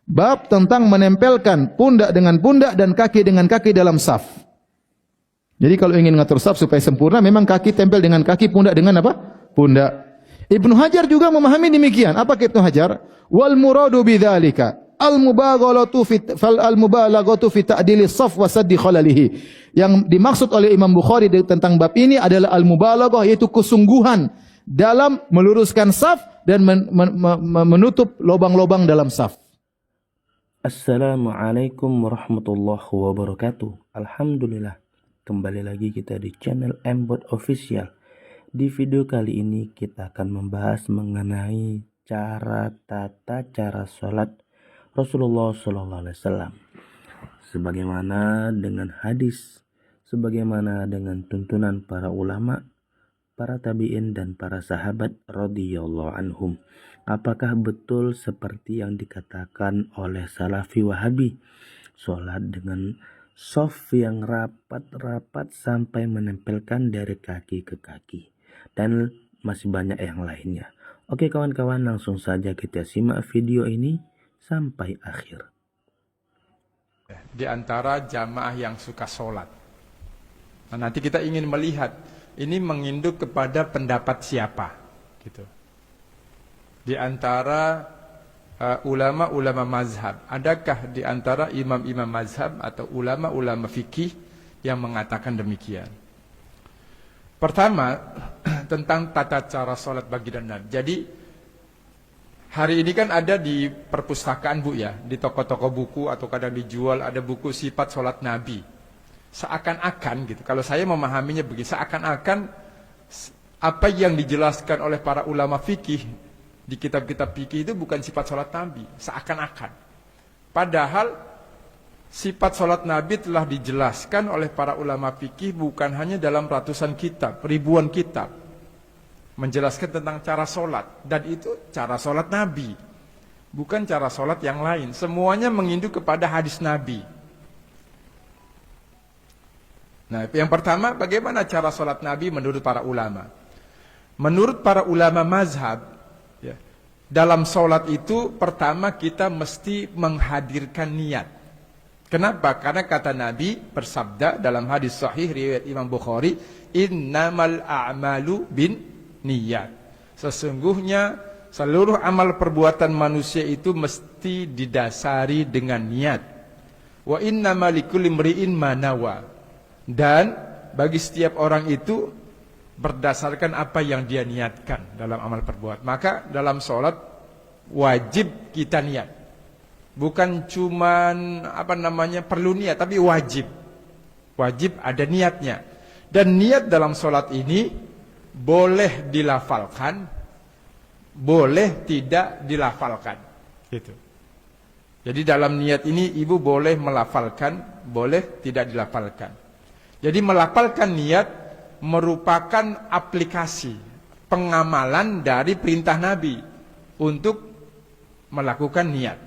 Bab tentang menempelkan pundak dengan pundak dan kaki dengan kaki dalam saf. Jadi kalau ingin ngatur saf supaya sempurna, memang kaki tempel dengan kaki, pundak dengan apa? Pundak. Ibnu Hajar juga memahami demikian. Apa kata Ibnu Hajar? Wal muradu bidzalika al-mubalaghatu fi ta'dili saf wa saddi khalalihi. Yang dimaksud oleh Imam Bukhari tentang bab ini adalah al-mubalaghah, yaitu kesungguhan dalam meluruskan saf dan menutup lubang-lubang dalam saf. Assalamualaikum warahmatullahi wabarakatuh. Alhamdulillah, kembali lagi kita di channel Mbot Official. Di video kali ini kita akan membahas mengenai tata cara sholat Rasulullah SAW. Sebagaimana dengan hadis, sebagaimana dengan tuntunan para ulama, para tabi'in dan para sahabat radhiyallahu anhum. Apakah betul seperti yang dikatakan oleh Salafi Wahabi, sholat dengan shaf yang rapat-rapat sampai menempelkan dari kaki ke kaki, dan masih banyak yang lainnya. Oke kawan-kawan, langsung saja kita simak video ini sampai akhir. Di antara jamaah yang suka sholat. Nah, nanti kita ingin melihat ini menginduk kepada pendapat siapa, gitu. Di antara ulama-ulama mazhab, adakah di antara imam-imam mazhab atau ulama-ulama fikih yang mengatakan demikian? Pertama, tentang tata cara sholat baginda Nabi. Jadi hari ini kan ada di perpustakaan Bu ya, di toko-toko buku atau kadang dijual ada buku sifat sholat Nabi. Seakan-akan gitu, kalau saya memahaminya begini, seakan-akan apa yang dijelaskan oleh para ulama fikih di kitab-kitab fikih itu bukan sifat sholat Nabi, seakan-akan. Padahal sifat sholat Nabi telah dijelaskan oleh para ulama fikih bukan hanya dalam ratusan kitab, ribuan kitab, menjelaskan tentang cara sholat, dan itu cara sholat Nabi, bukan cara sholat yang lain. Semuanya menginduk kepada hadis Nabi. Nah, yang pertama, bagaimana cara sholat Nabi menurut para ulama? Menurut para ulama mazhab, ya, dalam sholat itu pertama kita mesti menghadirkan niat. Kenapa? Karena kata Nabi bersabda dalam hadis sahih riwayat Imam Bukhari, innamal a'malu bin niyat. Sesungguhnya seluruh amal perbuatan manusia itu mesti didasari dengan niat. Wa innamal likulli imri'in ma nawa. Dan bagi setiap orang itu berdasarkan apa yang dia niatkan dalam amal perbuatan. Maka dalam sholat wajib kita niat. Bukan cuman perlu niat, tapi wajib. Wajib ada niatnya. Dan niat dalam sholat ini boleh dilafalkan, boleh tidak dilafalkan. Gitu. Jadi dalam niat ini ibu boleh melafalkan, boleh tidak dilafalkan. Jadi melafalkan niat merupakan aplikasi pengamalan dari perintah Nabi untuk melakukan niat.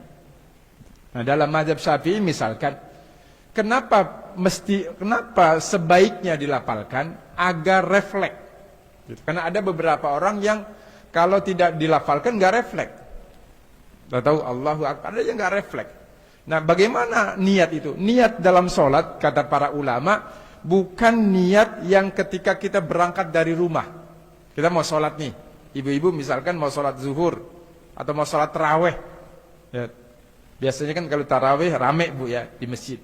Nah, dalam mazhab Syafi'i misalkan, kenapa sebaiknya dilafalkan agar refleks? Gitu. Karena ada beberapa orang yang kalau tidak dilafalkan nggak refleks. Tahu Allahu Akbar, ada yang nggak refleks. Nah, bagaimana niat itu? Niat dalam sholat kata para ulama bukan niat yang ketika kita berangkat dari rumah. Kita mau sholat nih, ibu-ibu misalkan mau sholat zuhur atau mau sholat taraweh. Ya, biasanya kan kalau taraweh rame Bu ya di masjid.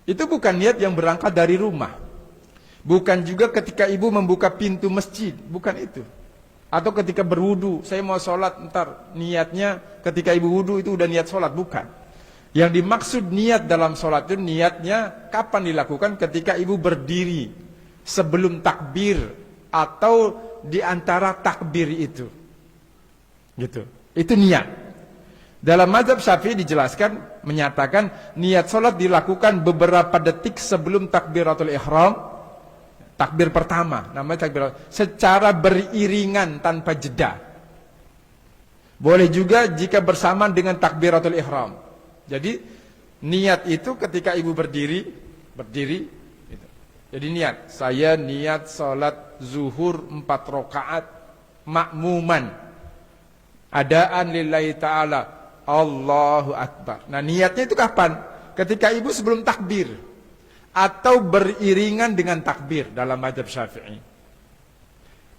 Itu bukan niat yang berangkat dari rumah. Bukan juga ketika ibu membuka pintu masjid, bukan itu. Atau ketika berwudu, saya mau sholat ntar niatnya ketika ibu wudu itu udah niat sholat, bukan. Yang dimaksud niat dalam sholat itu niatnya kapan dilakukan? Ketika ibu berdiri sebelum takbir atau di antara takbir itu. Gitu. Itu niat. Dalam mazhab Syafi'i dijelaskan, menyatakan niat sholat dilakukan beberapa detik sebelum takbiratul ihram, takbir pertama, namanya takbir, secara beriringan tanpa jeda. Boleh juga jika bersamaan dengan takbiratul ihram. Jadi niat itu ketika ibu berdiri gitu. Jadi niat, saya niat sholat zuhur 4 rakaat makmuman, adaan lillahi ta'ala, Allahu Akbar. Nah, niatnya itu kapan? Ketika ibu sebelum takbir atau beriringan dengan takbir dalam mazhab Syafi'i.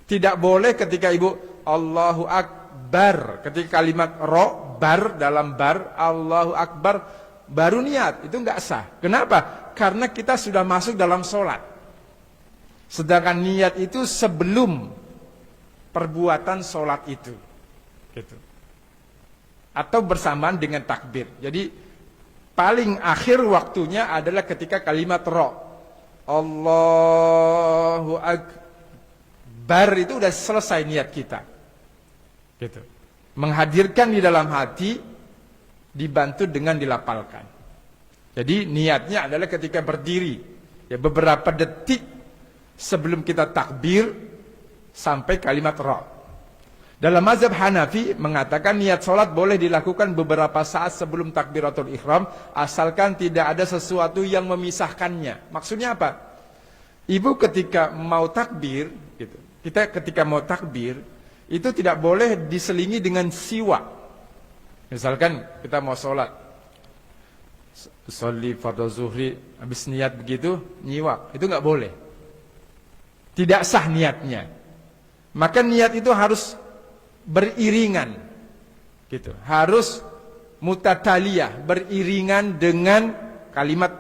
Tidak boleh ketika ibu Allahu Akbar, ketika kalimat ro bar dalam bar Allahu Akbar baru niat, itu enggak sah. Kenapa? Karena kita sudah masuk dalam sholat. Sedangkan niat itu sebelum perbuatan sholat itu, gitu. Atau bersamaan dengan takbir. Jadi paling akhir waktunya adalah ketika kalimat ro. Allahu Akbar itu udah selesai niat kita. Gitu. Menghadirkan di dalam hati dibantu dengan dilapalkan. Jadi niatnya adalah ketika berdiri, ya beberapa detik sebelum kita takbir sampai kalimat ro. Dalam mazhab Hanafi mengatakan niat sholat boleh dilakukan beberapa saat sebelum takbiratul ihram asalkan tidak ada sesuatu yang memisahkannya. Maksudnya apa? Ibu ketika mau takbir, gitu. Kita ketika mau takbir itu tidak boleh diselingi dengan siwak. Misalkan kita mau sholat, sholli fardhu zuhri, habis niat begitu nyiwak, itu nggak boleh. Tidak sah niatnya. Maka niat itu harus beriringan, gitu. Harus mutataliyah, beriringan dengan kalimat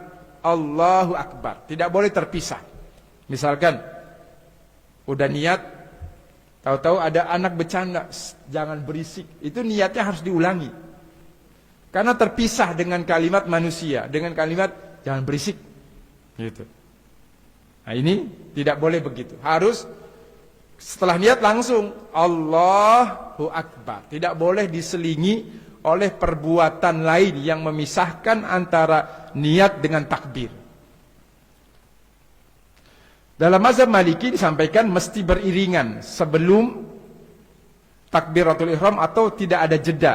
Allahu Akbar. Tidak boleh terpisah. Misalkan udah niat, tahu-tahu ada anak bercanda, jangan berisik. Itu niatnya harus diulangi. Karena terpisah dengan kalimat manusia, dengan kalimat jangan berisik, gitu. Nah, ini tidak boleh begitu. Harus setelah niat langsung Allahu Akbar. Tidak boleh diselingi oleh perbuatan lain yang memisahkan antara niat dengan takbir. Dalam mazhab Maliki disampaikan mesti beriringan sebelum takbiratul ihram atau tidak ada jeda,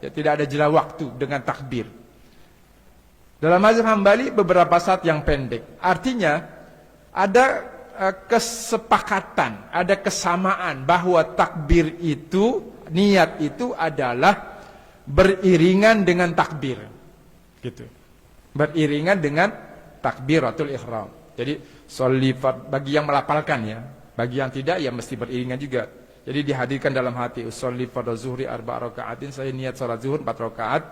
ya, tidak ada jeda waktu dengan takbir. Dalam mazhab Hambali beberapa saat yang pendek. Artinya ada kesepakatan, ada kesamaan bahwa takbir itu, niat itu adalah beriringan dengan takbir, gitu. Beriringan dengan takbiratul ihram. Jadi sholli bagi yang melapalkan, ya, bagi yang tidak ya mesti beriringan juga. Jadi dihadirkan dalam hati sholli fardhu zuhri 4 rakaatin, saya niat salat zuhur 4 rakaat,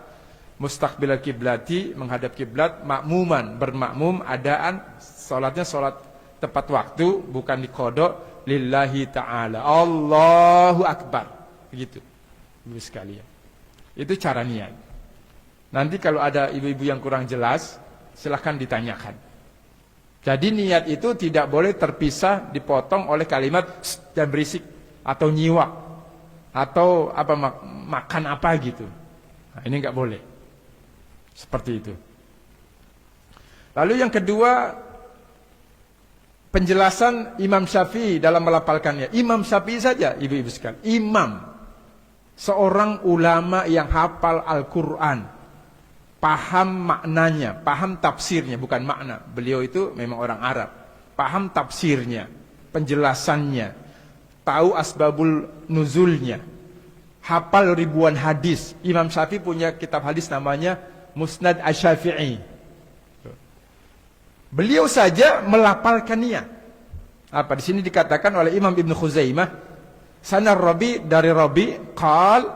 mustaqbilal kiblati, menghadap kiblat, makmuman, bermakmum, adaan, salatnya salat tepat waktu, bukan dikodok, lillahi ta'ala, Allahu Akbar, begitu, ibu sekalian. Itu cara niat. Nanti kalau ada ibu-ibu yang kurang jelas, silahkan ditanyakan. Jadi niat itu tidak boleh terpisah, dipotong oleh kalimat dan berisik, atau nyiwak, atau apa makan apa gitu. Nah, ini nggak boleh. Seperti itu. Lalu yang kedua, penjelasan Imam Syafi'i dalam melapalkannya. Imam Syafi'i saja, ibu-ibu sekalian. Imam, seorang ulama yang hafal Al-Quran, paham maknanya, paham tafsirnya, bukan makna. Beliau itu memang orang Arab. Paham tafsirnya, penjelasannya, tahu asbabul nuzulnya, hafal ribuan hadis. Imam Syafi'i punya kitab hadis namanya Musnad Asy-Syafi'i. Beliau saja melapalkan niat. Apa di sini dikatakan oleh Imam Ibnu Khuzaimah, sanar Rabi dari Rabi, qal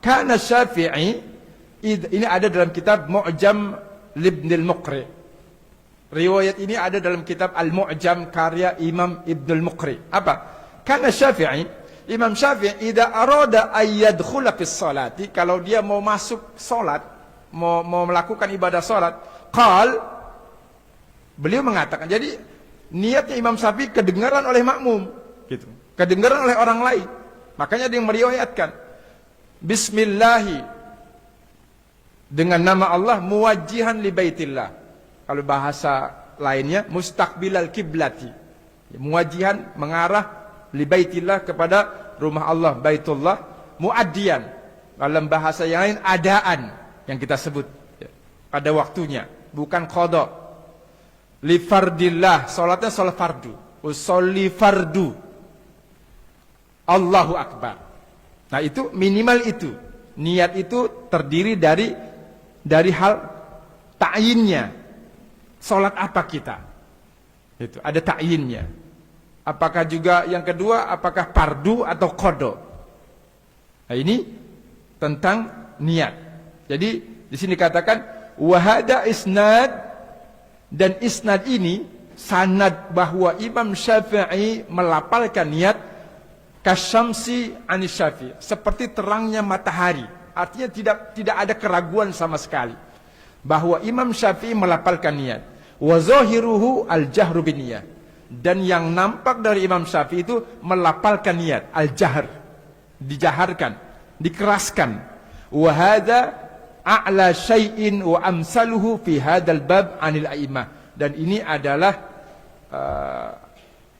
kana Syafi'i, ini ada dalam kitab Mu'jam Ibnul Muqri. Riwayat ini ada dalam kitab Al-Mu'jam karya Imam Ibnul Muqri. Apa? Kana Syafi'i, Imam Syafi'i idza arada ayyadkhula fis salati, kalau dia mau masuk salat, mau melakukan ibadah salat, qal, beliau mengatakan, jadi niatnya Imam Syafi'i kedengaran oleh makmum, gitu. Kedengaran oleh orang lain. Makanya dia meriwayatkan Bismillahi, dengan nama Allah, muwajjihan li baitillah. Kalau bahasa lainnya mustaqbilal kiblati. Muwajjihan, mengarah, li baitillah, kepada rumah Allah, Baitullah. Muaddiyan, dalam bahasa yang lain adaan, yang kita sebut, ya, pada waktunya, bukan qada. Li fardillah, salatnya salat fardu. Usolli fardu, Allahu Akbar. Nah itu minimal itu Niat itu terdiri dari hal ta'yinnya. Salat apa kita? Itu ada ta'yinnya. Apakah juga yang kedua, apakah fardu atau qada? Nah, ini tentang niat. Jadi di sini katakan wahada isnad, dan isnad ini sanad bahwa Imam Syafi'i melapalkan niat kasyamsi anis Syafi'i, seperti terangnya matahari. Artinya tidak ada keraguan sama sekali bahwa Imam Syafi'i melapalkan niat. Wa zahiruhu al-jahru bin niyah. Dan yang nampak dari Imam Syafi'i itu melapalkan niat, al-jahr, dijaharkan, dikeraskan. Wa hadza a'la syai'in wa amsaluhu fi hadzal bab 'anil a'immah. Dan ini adalah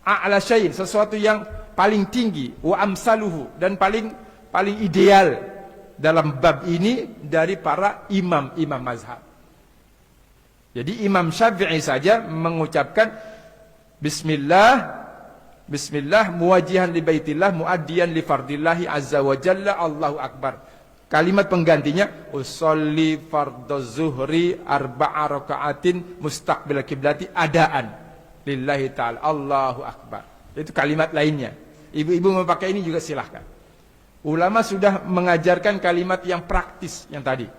a'la syai'in, sesuatu yang paling tinggi, wa amsaluhu, dan paling ideal dalam bab ini dari para imam mazhab. Jadi Imam Syafi'i saja mengucapkan Bismillah muwajihan li baitillah muaddiyan li fardillahi azza wa jalla Allahu akbar. Kalimat penggantinya usolli fardhu zuhri arba'a raka'atin mustaqbil kiblati adaan lillahi ta'ala Allahu akbar. Itu kalimat lainnya. Ibu-ibu memakai ini juga silahkan. Ulama sudah mengajarkan kalimat yang praktis yang tadi.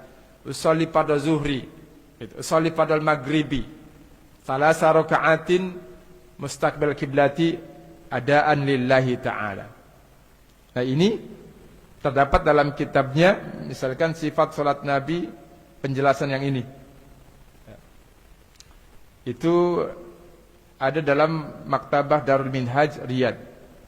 Usolli fardhu zuhri, usolli fardhu maghribi, salasa raka'atin mustaqbil kiblati adaan lillahi ta'ala. Nah, ini terdapat dalam kitabnya, misalkan sifat salat Nabi, penjelasan yang ini. Itu ada dalam Maktabah Darul Minhaj Riyadh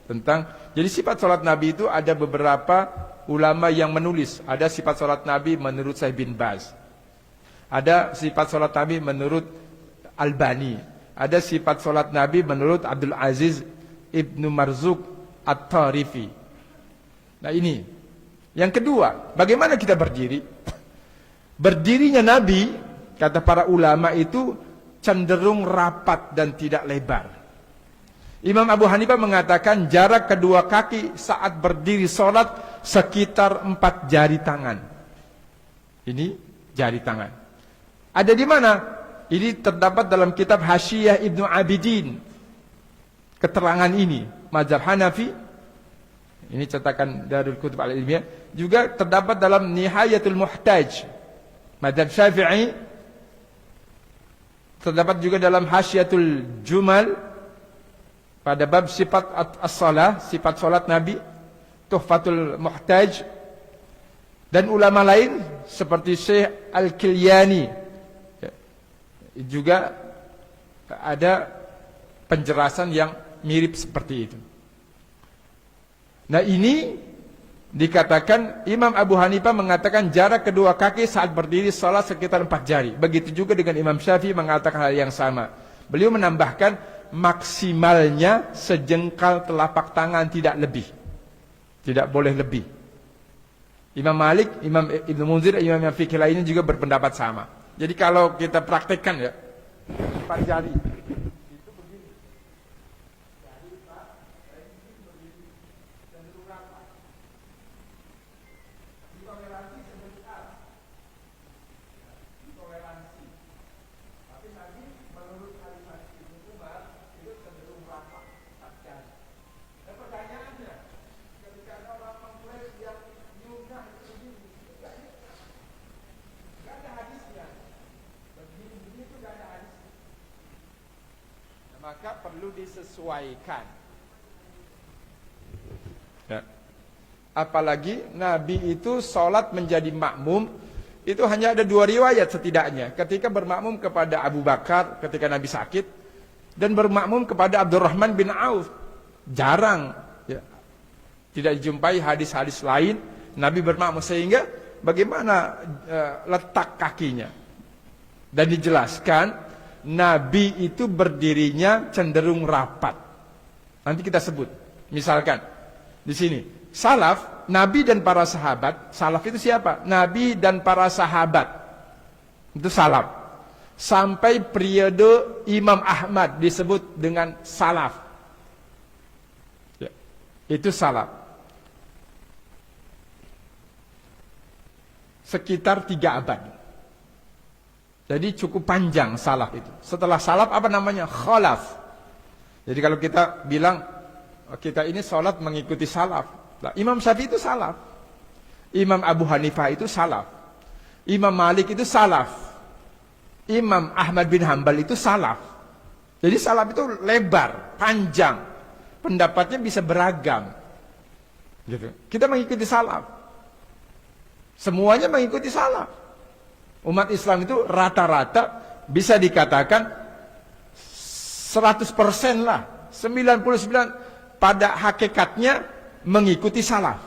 tentang, jadi sifat salat Nabi itu ada beberapa ulama yang menulis. Ada sifat salat Nabi menurut Syekh bin Baz. Ada sifat salat Nabi menurut Albani. Ada sifat salat Nabi menurut Abdul Aziz Ibnu Marzuq At-Tarifi. Nah, ini. Yang kedua, bagaimana kita berdiri? Berdirinya Nabi, kata para ulama, itu cenderung rapat dan tidak lebar. Imam Abu Hanifah mengatakan jarak kedua kaki saat berdiri sholat sekitar 4 jari tangan. Ini jari tangan. Ada di mana? Ini terdapat dalam kitab Hasyiyah Ibnu Abidin. Keterangan ini, mazhab Hanafi, ini cetakan Darul Kutub Al-Ilmiyah, juga terdapat dalam Nihayatul Muhtaj, mazhab Syafi'i, terdapat juga dalam Hasyiatul Jumal, pada bab sifat as-salah, sifat salat Nabi, Tuhfatul Muhtaj, dan ulama lain seperti Syekh Al-Kilyani, juga ada penjelasan yang mirip seperti itu. Nah, ini dikatakan Imam Abu Hanifah mengatakan jarak kedua kaki saat berdiri salat sekitar 4 jari. Begitu juga dengan Imam Syafi'i mengatakan hal yang sama. Beliau menambahkan maksimalnya sejengkal telapak tangan, tidak lebih. Tidak boleh lebih. Imam Malik, Imam Ibnu Munzir, Imam yang fikih lainnya juga berpendapat sama. Jadi kalau kita praktekkan ya, 4 jari itu begini. Jari Pak, begini. Cenderung rapat. Ditoleransi sebentar. Ditoleransi. Tapi tadi menurut hadis Ibnu Umar itu cenderung rapat, 4 jari. Dan pertanyaannya, ketika ada orang mengklaim yang nyungkah itu begini, enggak ada hadisnya. Begini itu enggak ada hadis. Nah, maka perlu disesuaikan. Ya. Apalagi Nabi itu sholat menjadi makmum, itu hanya ada 2 riwayat setidaknya. Ketika bermakmum kepada Abu Bakar ketika Nabi sakit, dan bermakmum kepada Abdurrahman bin Auf. Jarang, ya. Tidak dijumpai hadis-hadis lain Nabi bermakmum, sehingga bagaimana letak kakinya. Dan dijelaskan Nabi itu berdirinya cenderung rapat. Nanti kita sebut. Misalkan di sini salaf, Nabi dan para sahabat. Salaf itu siapa? Nabi dan para sahabat. Itu salaf. Sampai periode Imam Ahmad disebut dengan salaf. Ya, itu salaf. sekitar 3 abad. Jadi cukup panjang salaf itu. Setelah salaf apa namanya? Khalaf. Jadi kalau kita bilang kita ini sholat mengikuti salaf. Nah, Imam Syafi'i itu salaf. Imam Abu Hanifah itu salaf. Imam Malik itu salaf. Imam Ahmad bin Hambal itu salaf. Jadi salaf itu lebar, panjang. Pendapatnya bisa beragam. Gitu. Kita mengikuti salaf. Semuanya mengikuti salaf. Umat Islam itu rata-rata bisa dikatakan 100% lah. 99 pada hakikatnya mengikuti salaf.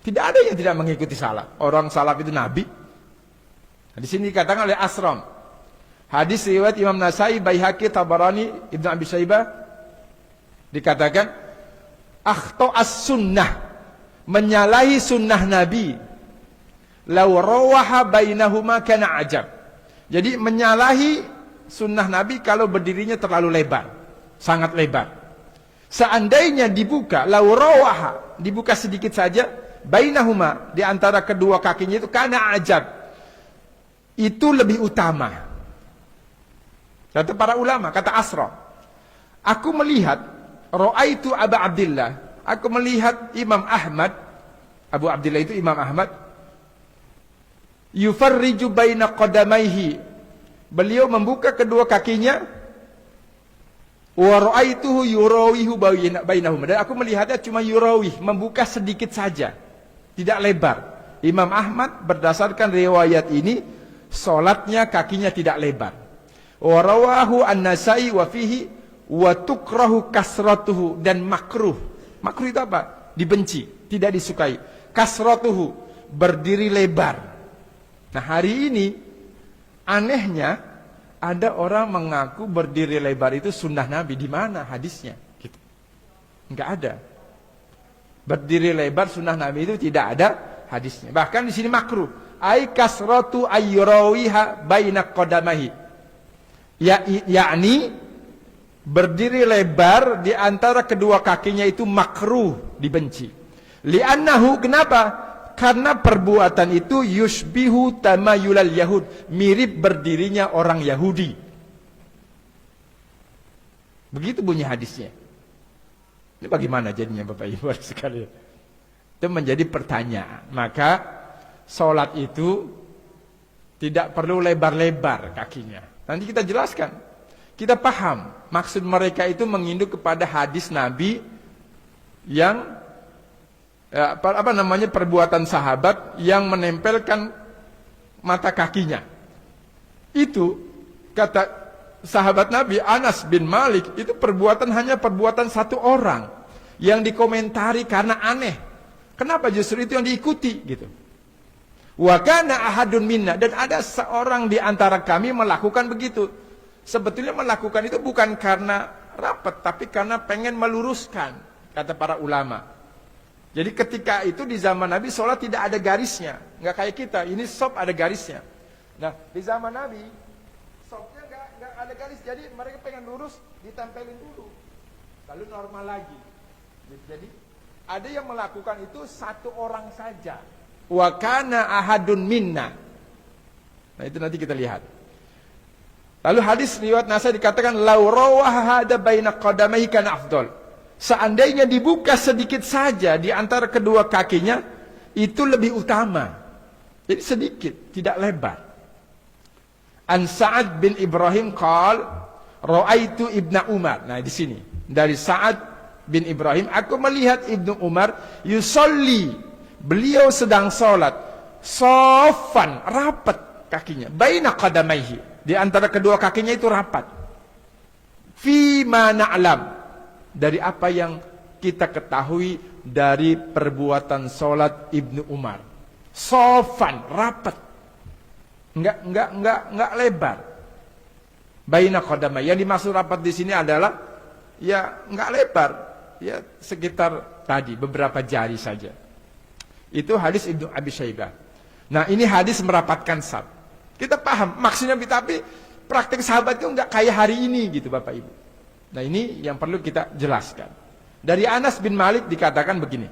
Tidak ada yang tidak mengikuti salaf. Orang salaf itu nabi. Nah, di sini dikatakan oleh Asram. Hadis riwayat Imam Nasai, Baihaqi, Tabarani, Ibnu Abi Syaibah dikatakan akhto'as sunnah, menyalahi sunnah Nabi. Law rawaha bainahuma kana ajab. Jadi menyalahi sunnah Nabi kalau berdirinya terlalu lebar, sangat lebar. Seandainya dibuka, law rawaha, dibuka sedikit saja, bainahuma, di antara kedua kakinya itu kana ajab. Itu lebih utama. Kata para ulama, kata Asra, aku melihat ra'aitu Abu Abdillah, aku melihat Imam Ahmad, Abu Abdillah itu Imam Ahmad, yufarriju baina qadamaihi, beliau membuka kedua kakinya, wa ra'aituhu yurawihu bainahuma, dan aku melihatnya cuma yurawih, membuka sedikit saja, tidak lebar. Imam Ahmad berdasarkan riwayat ini, salatnya kakinya tidak lebar. Wa rawahu an-Nasai wa fihi wa tukrahu kasratuhu, dan makruh. Makruh itu apa? Dibenci, tidak disukai. Kasratuhu, berdiri lebar. Nah, hari ini anehnya ada orang mengaku berdiri lebar itu sunnah Nabi. Di mana hadisnya? Gitu. Enggak ada. Berdiri lebar sunnah Nabi itu tidak ada hadisnya. Bahkan di sini makruh. Ai kasratu ayyurawiha baina qadamahi. Yakni berdiri lebar di antara kedua kakinya itu makruh, dibenci. Li'annahu, kenapa? Karena perbuatan itu yushbihu tamayulal yahud, mirip berdirinya orang Yahudi. Begitu bunyi hadisnya. Ini bagaimana jadinya Bapak Ibu sekalian? Itu menjadi pertanyaan. Maka sholat itu tidak perlu lebar-lebar kakinya. Nanti kita jelaskan. Kita paham maksud mereka itu menginduk kepada hadis Nabi yang perbuatan sahabat yang menempelkan mata kakinya. Itu kata sahabat Nabi Anas bin Malik, itu hanya perbuatan satu orang yang dikomentari karena aneh. Kenapa justru itu yang diikuti gitu? Wa kana ahadun minna, dan ada seorang di antara kami melakukan begitu. Sebetulnya melakukan itu bukan karena rapat, tapi karena pengen meluruskan, kata para ulama. Jadi ketika itu di zaman Nabi sholat tidak ada garisnya, nggak kayak kita. Ini shop ada garisnya. Nah di zaman Nabi shopnya nggak ada garis, jadi mereka pengen lurus ditempelin dulu, lalu normal lagi. Jadi ada yang melakukan itu satu orang saja. Wa kana ahadun minna. Nah itu nanti kita lihat. Lalu hadis riwayat Nasai dikatakan law rawaha hada baina qadamaihi kana afdal. Seandainya dibuka sedikit saja di antara kedua kakinya, itu lebih utama. Jadi sedikit, tidak lebar. An Sa'ad bin Ibrahim qal ra'aitu Ibnu Umar. Nah di sini dari Sa'ad bin Ibrahim, aku melihat Ibnu Umar yusolli, beliau sedang sholat, sofan, rapat kakinya, baina qadamaihi, di antara kedua kakinya itu rapat. Fima na'lam, dari apa yang kita ketahui dari perbuatan sholat Ibnu Umar. Sofan, rapat, enggak lebar. Baina qadamaihi, yang dimaksud rapat di sini adalah ya enggak lebar, ya sekitar tadi beberapa jari saja. Itu hadis Ibnu Abi Syaibah. Nah ini hadis merapatkan saf. Kita paham maksudnya, tapi praktek sahabat itu enggak kayak hari ini gitu Bapak Ibu. Nah ini yang perlu kita jelaskan. Dari Anas bin Malik dikatakan begini.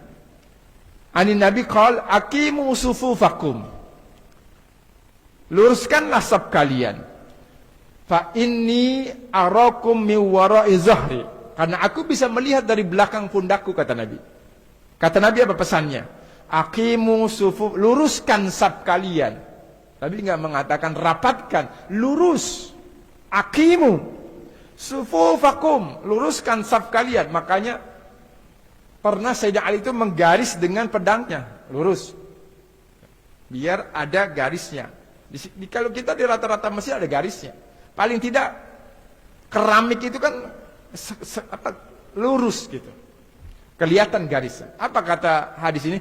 Anin Nabi qala aqimu sufufakum. luruskanlah saf kalian. Fa inni arakum min wara'i zahri. Karena aku bisa melihat dari belakang pundakku, kata Nabi. Kata Nabi apa pesannya? Aqimu sufuf, luruskan saf kalian. Nabi enggak mengatakan rapatkan, lurus. Aqimu sufufakum, luruskan saf kalian. Makanya pernah Sayyidina Ali itu menggaris dengan pedangnya, lurus. Biar ada garisnya. Kalau kita di rata-rata masjid ada garisnya. Paling tidak keramik itu kan lurus gitu. Kelihatan garisnya. Apa kata hadis ini?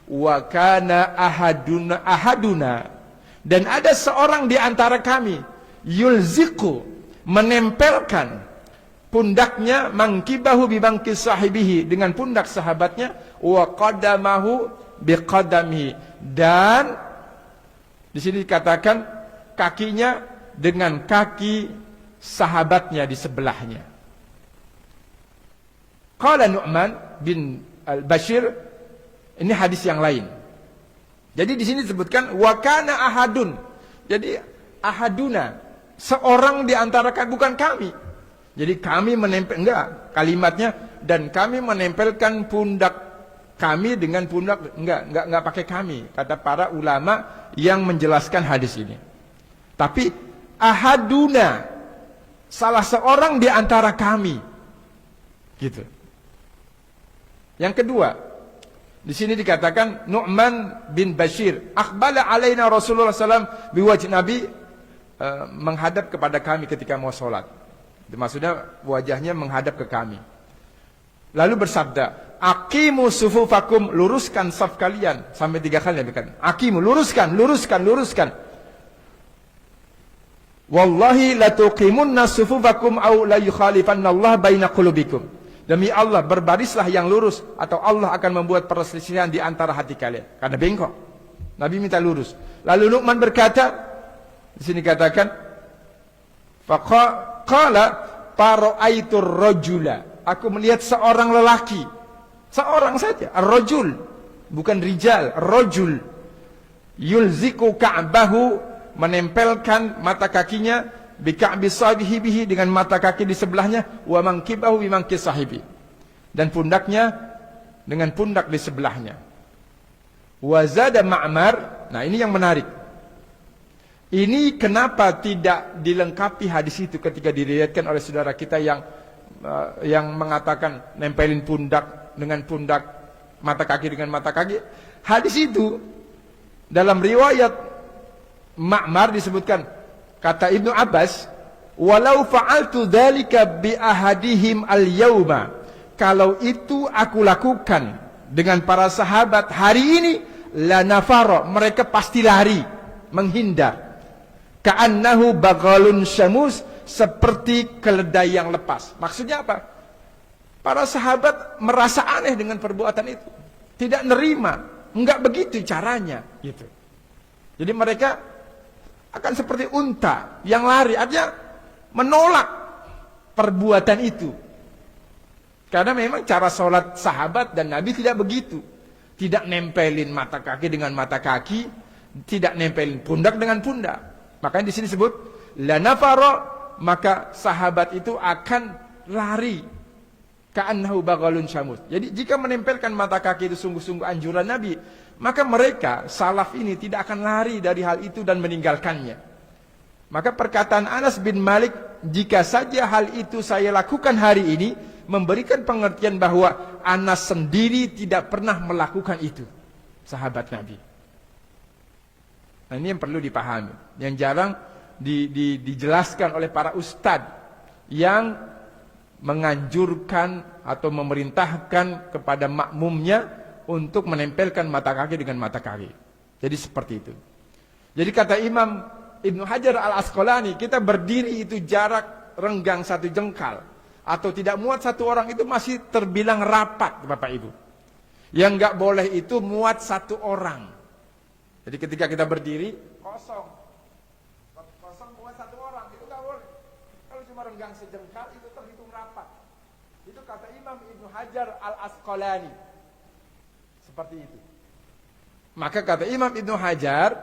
Wa kana ahaduna dan ada seorang di antara kami yulziqu, menempelkan pundaknya, mangkibahu bi mangki sahibihi, dengan pundak sahabatnya, wa qadamahu bi qadamihi, dan di sini dikatakan kakinya dengan kaki sahabatnya di sebelahnya. Qala Nu'man bin al-Bashir, ini hadis yang lain. Jadi di sini disebutkan wa kana ahadun. Jadi ahaduna, seorang di antara kami, bukan kami. Jadi kami menempel, enggak, kalimatnya dan kami menempelkan pundak kami dengan pundak, enggak pakai kami, kata para ulama yang menjelaskan hadis ini. Tapi ahaduna, salah seorang di antara kami, gitu. Yang kedua, di sini dikatakan Nu'man bin Bashir, akhbala alaina Rasulullah SAW biwajh, Nabi menghadap kepada kami ketika mau sholat. Itu maksudnya wajahnya menghadap ke kami. Lalu bersabda, aqimu sufufakum, luruskan saf kalian. Sampai 3 kali Nabi katakan, aqimu, luruskan. Wallahi latuqimunna sufufakum aw la yukhalifanna Allah baina qulubikum. Demi Allah, berbarislah yang lurus, atau Allah akan membuat perselisihan di antara hati kalian. Karena bengkok. Nabi minta lurus. Lalu Nu'man berkata, di sini katakan, faqala para'aitur rajula, aku melihat seorang lelaki, seorang saja, ar-rajul, bukan rijal, ar-rajul, yulziku ka'bahu, menempelkan mata kakinya bi ka'bi sahibihi, dengan mata kaki di sebelahnya, wa mankibahu bi manki sahibi, dan pundaknya dengan pundak di sebelahnya. Wa zada Ma'mar. Nah, ini yang menarik. Ini kenapa tidak dilengkapi hadis itu ketika diriwayatkan oleh saudara kita yang mengatakan nempelin pundak dengan pundak, mata kaki dengan mata kaki. Hadis itu dalam riwayat Ma'mar disebutkan, kata Ibnu Abbas, walau fa'altu dzalika bi ahadihim al-yauma, kalau itu aku lakukan dengan para sahabat hari ini, la nafara, mereka pasti lari, menghindar. Ka'annahu baghalun syamus, seperti keledai yang lepas. Maksudnya apa? Para sahabat merasa aneh dengan perbuatan itu, tidak nerima, enggak begitu caranya, gitu. Jadi mereka akan seperti unta yang lari, artinya menolak perbuatan itu. Karena memang cara sholat sahabat dan Nabi tidak begitu. Tidak nempelin mata kaki dengan mata kaki, tidak nempelin pundak dengan pundak. Makanya di sini disebut la nafara, maka sahabat itu akan lari. Ka'annahu baghalun syamus. Jadi jika menempelkan mata kaki itu sungguh-sungguh anjuran Nabi, maka mereka salaf ini tidak akan lari dari hal itu dan meninggalkannya. Maka perkataan Anas bin Malik, jika saja hal itu saya lakukan hari ini, memberikan pengertian bahwa Anas sendiri tidak pernah melakukan itu, sahabat Nabi. Nah, ini yang perlu dipahami, yang jarang dijelaskan oleh para ustadz yang menganjurkan atau memerintahkan kepada makmumnya untuk menempelkan mata kaki dengan mata kaki. Jadi seperti itu. Jadi kata Imam Ibnu Hajar al-Asqalani, kita berdiri itu jarak renggang 1 jengkal atau tidak muat 1 orang itu masih terbilang rapat, Bapak Ibu. Yang enggak boleh itu muat 1 orang. Jadi ketika kita berdiri kosong muat 1 orang, itu enggak boleh. Kalau cuma renggang sejengkal itu terhitung rapat. Itu kata Imam Ibnu Hajar al-Asqalani. Seperti itu. Maka kata Imam Ibnu Hajar,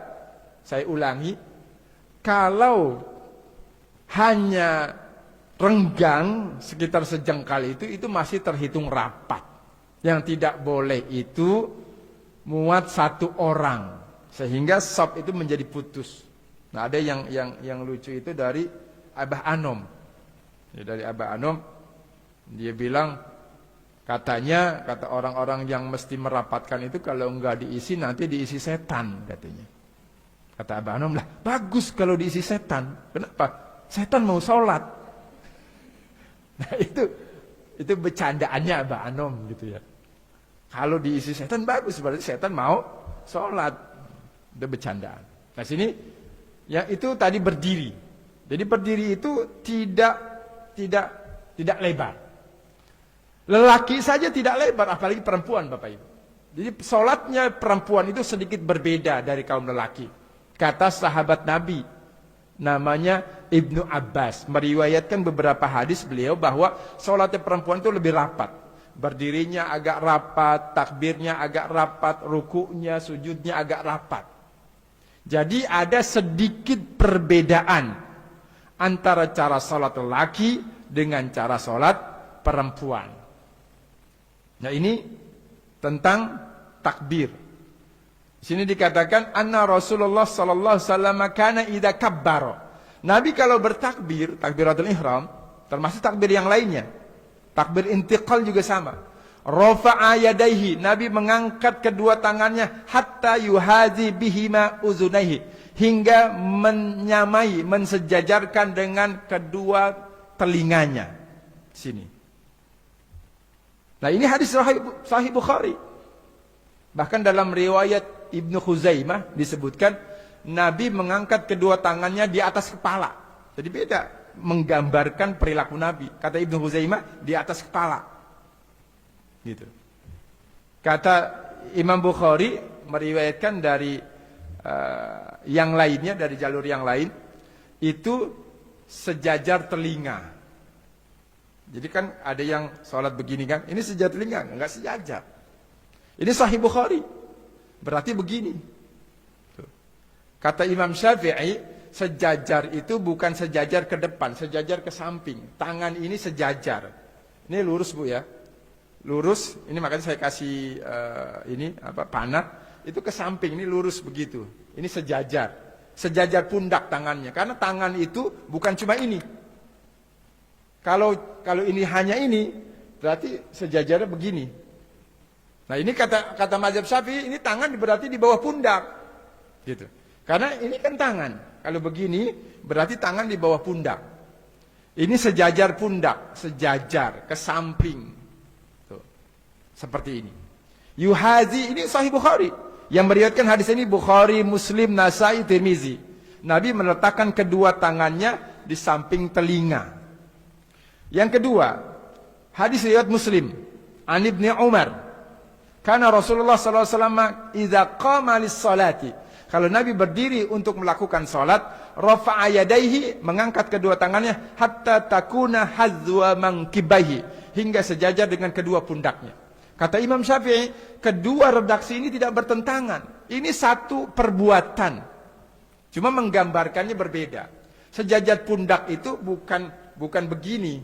saya ulangi, kalau hanya renggang sekitar sejengkal itu masih terhitung rapat. Yang tidak boleh itu muat satu orang, sehingga sop itu menjadi putus. Nah, ada yang lucu itu dari Abah Anom. Ya, dari Abah Anom, dia bilang, kata orang-orang yang mesti merapatkan itu kalau enggak diisi nanti diisi setan katanya. Kata Abah Anom, lah bagus kalau diisi setan. Kenapa? Setan mau sholat. Nah itu bercandaannya Abah Anom gitu ya. Kalau diisi setan bagus, berarti setan mau sholat. Itu bercandaan. Nah sini, ya itu tadi berdiri. Jadi berdiri itu tidak lebar. Lelaki saja tidak lebar, apalagi perempuan Bapak Ibu. Jadi sholatnya perempuan itu sedikit berbeda dari kaum lelaki. Kata sahabat Nabi, namanya Ibnu Abbas, meriwayatkan beberapa hadis beliau bahwa sholatnya perempuan itu lebih rapat. Berdirinya agak rapat, takbirnya agak rapat, rukunya, sujudnya agak rapat. Jadi ada sedikit perbedaan antara cara sholat lelaki dengan cara sholat perempuan. Nah ini tentang takbir. Di sini dikatakan anna Rasulullah sallallahu alaihi wasallam kana idza kabbara. Nabi kalau bertakbir, takbiratul ihram, termasuk takbir yang lainnya. Takbir intiqal juga sama. Rafa'a yadaihi, Nabi mengangkat kedua tangannya hatta yuhazi bihima uzunaihi, hingga menyamai, mensejajarkan dengan kedua telinganya. Sini. Nah, ini hadis sahih Bukhari. Bahkan dalam riwayat Ibnu Khuzaimah disebutkan Nabi mengangkat kedua tangannya di atas kepala. Jadi beda, menggambarkan perilaku Nabi. Kata Ibnu Khuzaimah di atas kepala. Gitu. Kata Imam Bukhari meriwayatkan dari yang lainnya, dari jalur yang lain, itu sejajar telinga. Jadi kan ada yang sholat begini kan, ini sejajar telinga, enggak sejajar. Ini sahih Bukhari. Berarti begini. Tuh. Kata Imam Syafi'i, sejajar itu bukan sejajar ke depan, sejajar ke samping. Tangan ini sejajar. Ini lurus Bu ya. Lurus, ini makanya saya kasih panah, itu ke samping, ini lurus begitu. Ini sejajar. Sejajar pundak tangannya. Karena tangan itu bukan cuma ini. Kalau ini hanya ini, berarti sejajarnya begini. Nah ini kata mazhab Syafi'i, ini tangan berarti di bawah pundak. Gitu. Karena ini kan tangan. Kalau begini, berarti tangan di bawah pundak. Ini sejajar pundak, sejajar, ke samping. Tuh. Seperti ini. Yuhazi, ini sahih Bukhari. Yang meriwayatkan hadis ini Bukhari, Muslim, Nasai, Tirmizi. Nabi meletakkan kedua tangannya di samping telinga. Yang kedua, hadis riwayat Muslim. An Ibnu Umar. Karena Rasulullah SAW idza qama lis-salati, kalau Nabi berdiri untuk melakukan salat, rafa'a yadaihi, mengangkat kedua tangannya hatta takuna hadzwa mankibaihi, hingga sejajar dengan kedua pundaknya. Kata Imam Syafi'i, kedua redaksi ini tidak bertentangan. Ini satu perbuatan. Cuma menggambarkannya berbeda. Sejajar pundak itu bukan begini,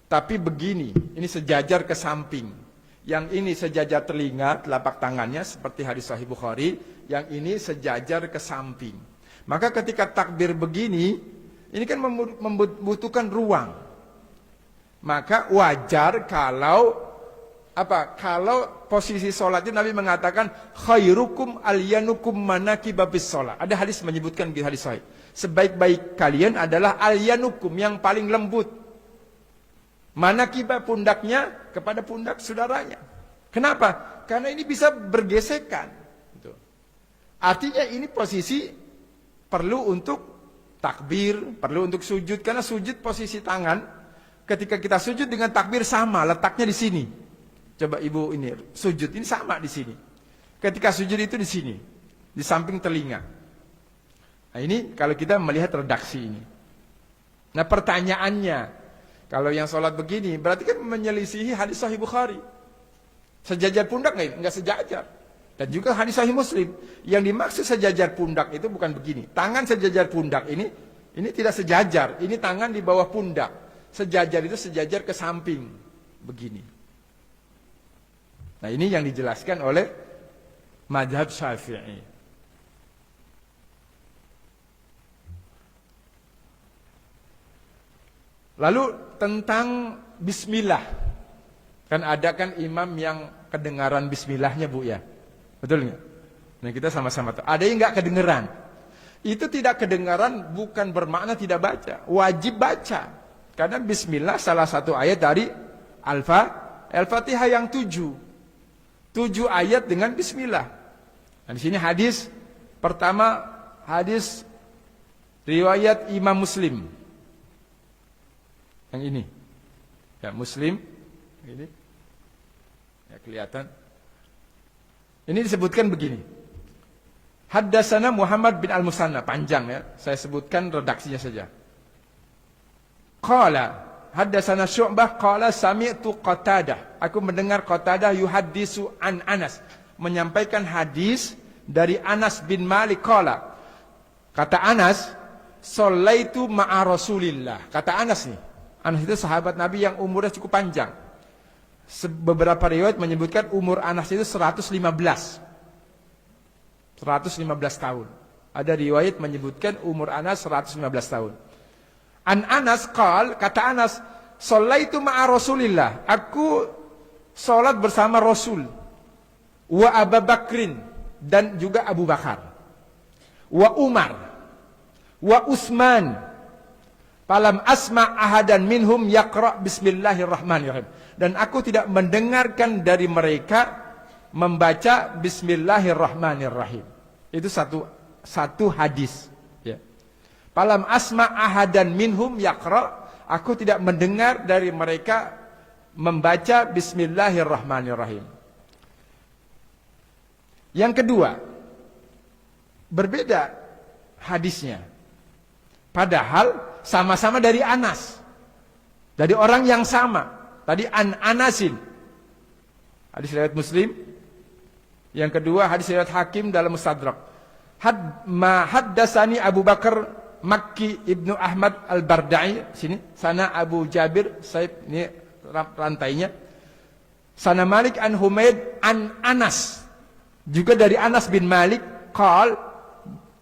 tapi begini. Ini sejajar ke samping. Yang ini sejajar telinga, telapak tangannya seperti hadis sahih Bukhari. Yang ini sejajar ke samping. Maka ketika takbir begini, ini kan membutuhkan ruang. Maka wajar kalau posisi sholatnya Nabi mengatakan khairukum alyanukum manakibabis sholat. Ada hadis menyebutkan di hadis sahih. Sebaik-baik kalian adalah alyanukum, yang paling lembut. Manakibah, pundaknya kepada pundak saudaranya. Kenapa? Karena ini bisa bergesekan. Artinya ini posisi perlu untuk takbir, perlu untuk sujud. Karena sujud posisi tangan, ketika kita sujud dengan takbir sama, letaknya di sini. Coba ibu ini sujud, ini sama di sini. Ketika sujud itu di sini, di samping telinga. Nah ini kalau kita melihat redaksi ini. Nah pertanyaannya, kalau yang sholat begini, berarti kan menyelisihi hadis sahih Bukhari. Sejajar pundak enggak sejajar. Dan juga hadis Sahih Muslim, yang dimaksud sejajar pundak itu bukan begini. Tangan sejajar pundak ini tidak sejajar, ini tangan di bawah pundak. Sejajar itu sejajar ke samping, begini. Nah ini yang dijelaskan oleh mazhab Syafi'i. Lalu tentang bismillah. Kan ada kan imam yang kedengaran bismillahnya Bu ya. Betul nggak? Nah kita sama-sama tahu. Ada yang nggak kedengeran. Itu tidak kedengaran bukan bermakna tidak baca. Wajib baca. Karena bismillah salah satu ayat dari Al-Fatihah yang 7. 7 ayat dengan bismillah. Nah, di sini hadis pertama, hadis riwayat Imam Muslim. Yang ini. Ya, Muslim. Ini. Ya, kelihatan. Ini disebutkan begini. Haddatsana Muhammad bin Al-Musanna, panjang ya. Saya sebutkan redaksinya saja. Qala, haddatsana Syu'bah qala sami'tu Qatadah. Aku mendengar Qatadah yuhaddisu an Anas, menyampaikan hadis dari Anas bin Malik qala. Kata Anas, "Shallaitu ma'a Rasulillah." Kata Anas nih. Anas itu sahabat Nabi yang umurnya cukup panjang. Beberapa riwayat menyebutkan umur Anas itu 115 tahun. Ada riwayat menyebutkan umur Anas 115 tahun. An Anas qal, kata Anas, "Shallaitu ma'a Rasulillah." Aku salat bersama Rasul. Wa Abu Bakrin, dan juga Abu Bakar. Wa Umar. Wa Utsman. Falam asma' ahadan minhum yaqra' bismillahirrahmanirrahim. Dan aku tidak mendengarkan dari mereka membaca bismillahirrahmanirrahim. Itu satu hadis. Ya. Falam asma' ahadan minhum yaqra'. Aku tidak mendengar dari mereka membaca bismillahirrahmanirrahim. Yang kedua, berbeda hadisnya. Padahal sama-sama dari Anas. Dari orang yang sama. Tadi an Anasin. Hadis riwayat Muslim. Yang kedua hadis riwayat Hakim dalam Mustadrak. Haddatsani Abu Bakar Makki Ibnu Ahmad Al-Bardai. Sini. Sana Abu Jabir Saib. Ini rantainya. Sana Malik an Humaid an Anas. Juga dari Anas bin Malik. Qal.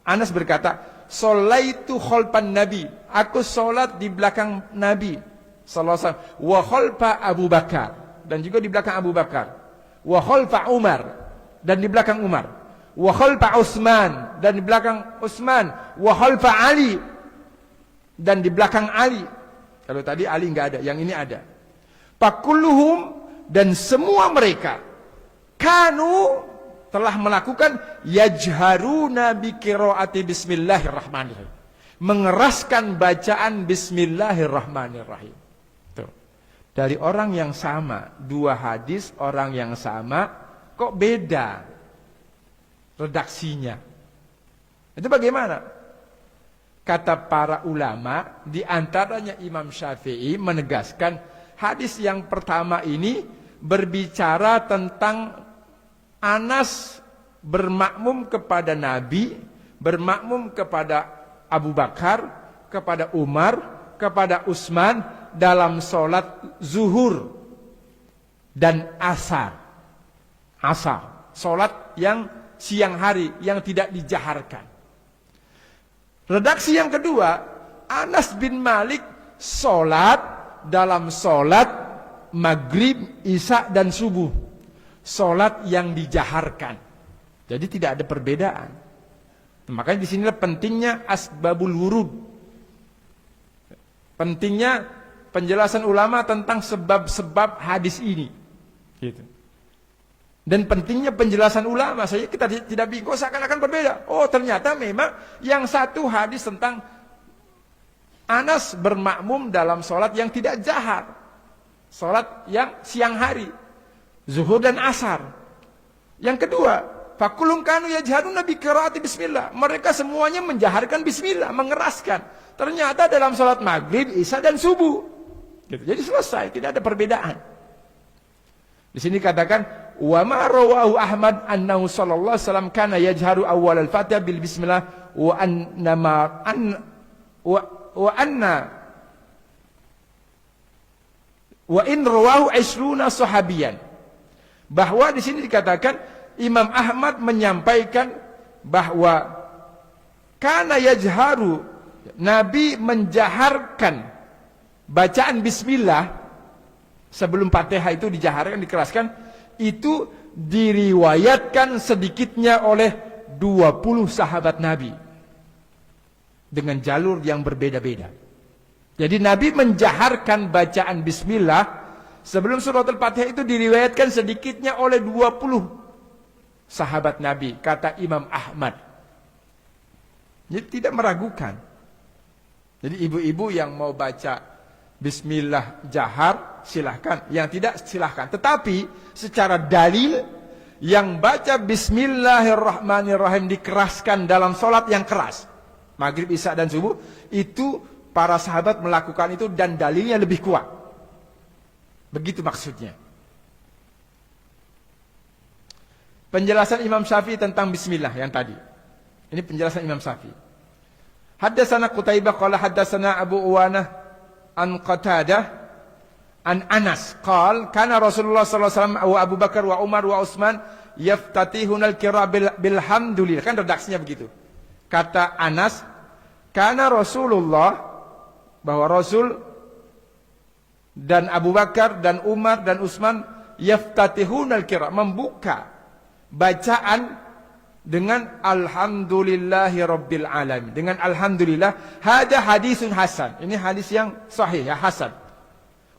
Anas berkata, "Shallaitu khalfan Nabi." Aku salat di belakang Nabi sallallahu alaihi wasallam. Wa khalfa Abu Bakar, dan juga di belakang Abu Bakar. Wa khalfa Umar, dan di belakang Umar. Wa khalfa Utsman, dan di belakang Utsman. Wa khalfa Ali, dan di belakang Ali. Kalau tadi Ali enggak ada, yang ini ada. Fakulluhum, dan semua mereka kanu telah melakukan yajharuna bi qiraati bismillahirrahmanirrahim. Mengeraskan bacaan bismillahirrahmanirrahim. Tuh. Dari orang yang sama, dua hadis orang yang sama kok beda redaksinya. Itu bagaimana? Kata para ulama, di antaranya Imam Syafi'i menegaskan hadis yang pertama ini berbicara tentang Anas bermakmum kepada Nabi, bermakmum kepada Abu Bakar, kepada Umar, kepada Utsman dalam sholat zuhur dan asar. Asar, sholat yang siang hari, yang tidak dijaharkan. Redaksi yang kedua, Anas bin Malik sholat dalam sholat maghrib, isya dan subuh. Sholat yang dijaharkan. Jadi tidak ada perbedaan. Makanya di sinilah pentingnya asbabul wurud. Pentingnya penjelasan ulama tentang sebab-sebab hadis ini. Gitu. Dan pentingnya penjelasan ulama. Kita tidak bingung seakan-akan berbeda. Oh ternyata memang yang satu hadis tentang Anas bermakmum dalam sholat yang tidak jahar. Sholat yang siang hari. Zuhur dan asar. Yang kedua, fakulun kanu yajharuna bi qiraati bismillah. Mereka semuanya menjaharkan bismillah, mengeraskan. Ternyata dalam salat maghrib, isya dan subuh. Gitu. Jadi selesai, tidak ada perbedaan. Di sini katakan wa ma rawahu Ahmad annahu sallallahu alaihi wasallam kana yajharu awal al-Fatihah bil bismillah wa anna wa in rawahu 20 sahabiyan. Bahwa di sini dikatakan Imam Ahmad menyampaikan bahwa kana yajharu, Nabi menjaharkan bacaan bismillah sebelum Fatihah itu dijaharkan, dikeraskan, itu diriwayatkan sedikitnya oleh 20 sahabat Nabi dengan jalur yang berbeda-beda. Jadi Nabi menjaharkan bacaan bismillah sebelum surat Al-Fatihah itu diriwayatkan sedikitnya oleh 20 sahabat Nabi, kata Imam Ahmad. Jadi tidak meragukan. Jadi ibu-ibu yang mau baca bismillah jahar silahkan, yang tidak silahkan. Tetapi secara dalil yang baca bismillahirrahmanirrahim dikeraskan dalam sholat yang keras, maghrib, isya dan subuh, itu para sahabat melakukan itu dan dalilnya lebih kuat. Begitu maksudnya. Penjelasan Imam Syafi'i tentang bismillah yang tadi. Ini penjelasan Imam Syafi'i. Haddatsana Qutaibah qala haddatsana Abu Uwanah an Qatadah an Anas qala kana Rasulullah sallallahu alaihi wasallam wa Abu Bakar wa Umar wa Utsman yaftatihuna al-qira' bilhamdulillah. Kan redaksinya begitu. Kata Anas, kana Rasulullah, bahwa Rasul dan Abu Bakar dan Umar dan Utsman yaftatihuna al-qira', membuka bacaan dengan alhamdulillahi rabbil alamin, dengan alhamdulillah. Hada hadisun hasan, ini hadis yang sahih ya, hasan.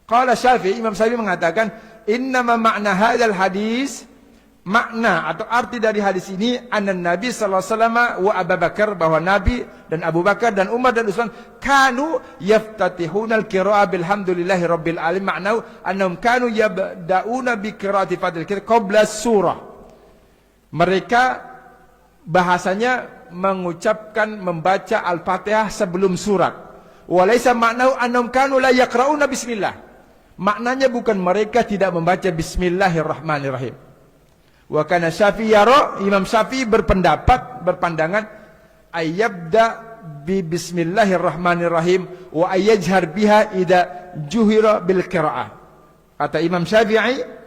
Qala Syafi'i, Imam Syafi'i mengatakan innama makna hadal hadis, makna atau arti dari hadis ini, anna Nabi sallallahu alaihi wasallam wa Abu Bakar, bahwa Nabi dan Abu Bakar dan Umar dan Utsman kanu yaftatihuna al-qira'ah bilhamdulillahi rabbil alamin, maknau annahum kanu yabda'una bi qira'ati fadil qabla surah. Mereka bahasanya mengucapkan, membaca Al-Fatihah sebelum surat. Walaysa maknau annahum kanu la yaqra'una bismillah. Maknanya bukan mereka tidak membaca bismillahirrahmanirrahim. Wa kana Syafi'i yara, Imam Syafi'i berpandangan ayyabda bi bismillahirrahmanirrahim wa ayyajhar biha idza juhira bil qira'ah. Kata Imam Syafi'i,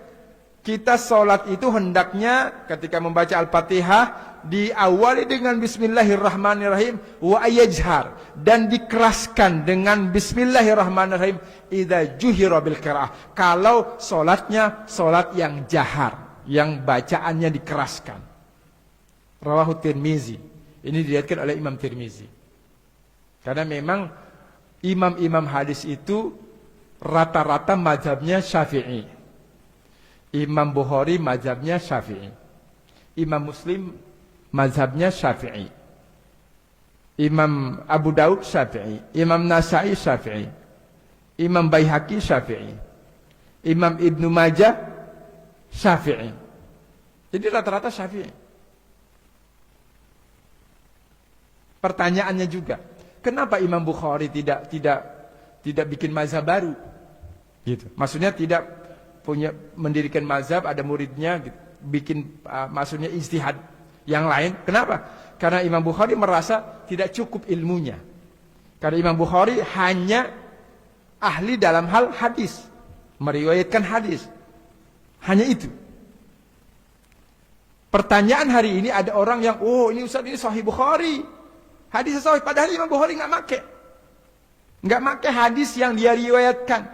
kita sholat itu hendaknya ketika membaca Al-Fatihah diawali dengan bismillahirrahmanirrahim wa ayyajhar, dan dikeraskan dengan bismillahirrahmanirrahim idza juhira bil qiraah, kalau sholatnya sholat yang jahar, yang bacaannya dikeraskan. Rawahu Tirmizi. Ini diriwayatkan oleh Imam Tirmizi. Karena memang imam-imam hadis itu rata-rata mazhabnya Syafi'i. Imam Bukhari mazhabnya Syafi'i. Imam Muslim mazhabnya Syafi'i. Imam Abu Daud Syafi'i. Imam Nasai Syafi'i. Imam Baihaqi Syafi'i. Imam Ibnu Majah Syafi'i. Jadi rata-rata Syafi'i. Pertanyaannya juga, kenapa Imam Bukhari tidak bikin mazhab baru? Gitu. Maksudnya tidak punya mendirikan mazhab, ada muridnya, bikin maksudnya ijtihad yang lain. Kenapa? Karena Imam Bukhari merasa tidak cukup ilmunya. Karena Imam Bukhari hanya ahli dalam hal hadis, meriwayatkan hadis. Hanya itu. Pertanyaan hari ini, ada orang yang, oh ini Ustaz, ini Sahih Bukhari, hadis sahih, padahal Imam Bukhari nggak make hadis yang dia riwayatkan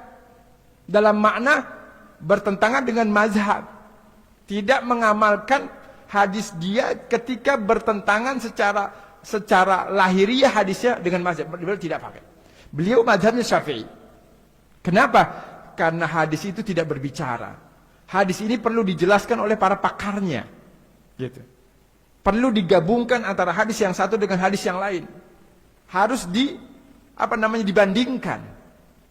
dalam makna bertentangan dengan mazhab, tidak mengamalkan hadis dia ketika bertentangan secara lahiriah hadisnya dengan mazhab. Beliau tidak pakai. Beliau mazhabnya Syafi'i. Kenapa? Karena hadis itu tidak berbicara. Hadis ini perlu dijelaskan oleh para pakarnya, gitu. Perlu digabungkan antara hadis yang satu dengan hadis yang lain. Harus dibandingkan.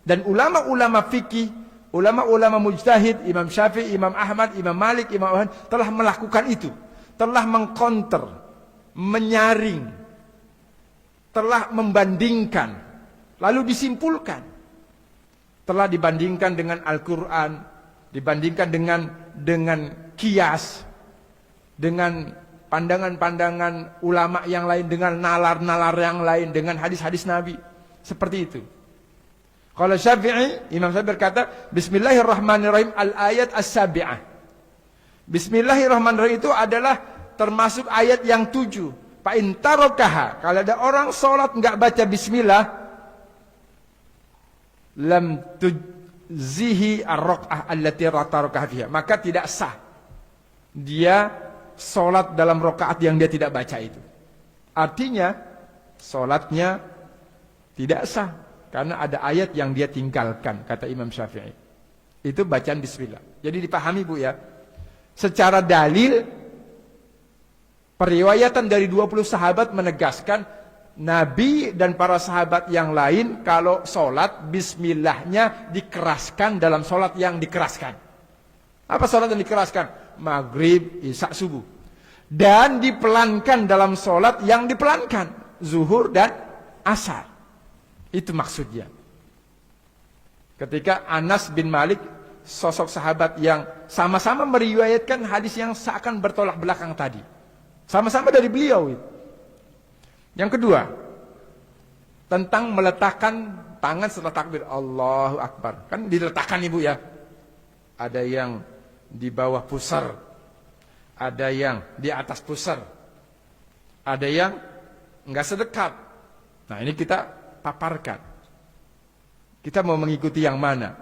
Dan ulama-ulama fikih, ulama-ulama mujtahid, Imam Syafi'i, Imam Ahmad, Imam Malik, Imam Ahmad telah melakukan itu. Telah mengkonter, menyaring, telah membandingkan, lalu disimpulkan. Telah dibandingkan dengan Al-Quran, dibandingkan dengan kias, dengan pandangan-pandangan ulama yang lain, dengan nalar-nalar yang lain, dengan hadis-hadis Nabi. Seperti itu. Kalau Syafi'i, Imam Syafi'i berkata, Bismillahirrahmanirrahim al-ayat as-sabi'ah. Bismillahirrahmanirrahim itu adalah termasuk ayat yang 7. Fa in tarakaha, kalau ada orang sholat enggak baca bismillah, lam tujzihi ar-rak'ah allati tarakaha fiha, maka tidak sah dia sholat dalam rakaat yang dia tidak baca itu. Artinya sholatnya tidak sah karena ada ayat yang dia tinggalkan, kata Imam Syafi'i. Itu bacaan bismillah. Jadi dipahami Bu ya. Secara dalil, periwayatan dari 20 sahabat menegaskan Nabi dan para sahabat yang lain kalau sholat bismillahnya dikeraskan dalam sholat yang dikeraskan. Apa sholat yang dikeraskan? Maghrib, isya, subuh. Dan dipelankan dalam sholat yang dipelankan, zuhur dan asar. Itu maksudnya. Ketika Anas bin Malik, sosok sahabat yang sama-sama meriwayatkan hadis yang seakan bertolak belakang tadi. Sama-sama dari beliau. Yang kedua, tentang meletakkan tangan setelah takbir. Allahu Akbar. Kan diletakkan Ibu ya. Ada yang di bawah pusar. Ada yang di atas pusar. Ada yang enggak sedekat. Nah ini kita paparkan. Kita mau mengikuti yang mana?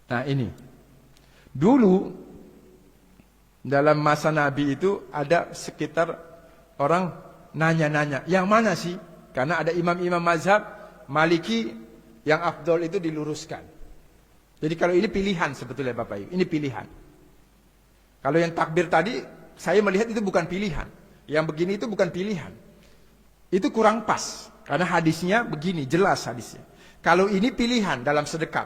Nah ini. Dulu dalam masa Nabi itu ada sekitar orang nanya-nanya. Yang mana sih? Karena ada imam-imam mazhab Maliki yang afdol itu diluruskan. Jadi kalau ini pilihan sebetulnya Bapak Ibu. Ini pilihan. Kalau yang takbir tadi saya melihat itu bukan pilihan. Yang begini itu bukan pilihan. Itu kurang pas. Karena hadisnya begini, jelas hadisnya. Kalau ini pilihan dalam sedekap.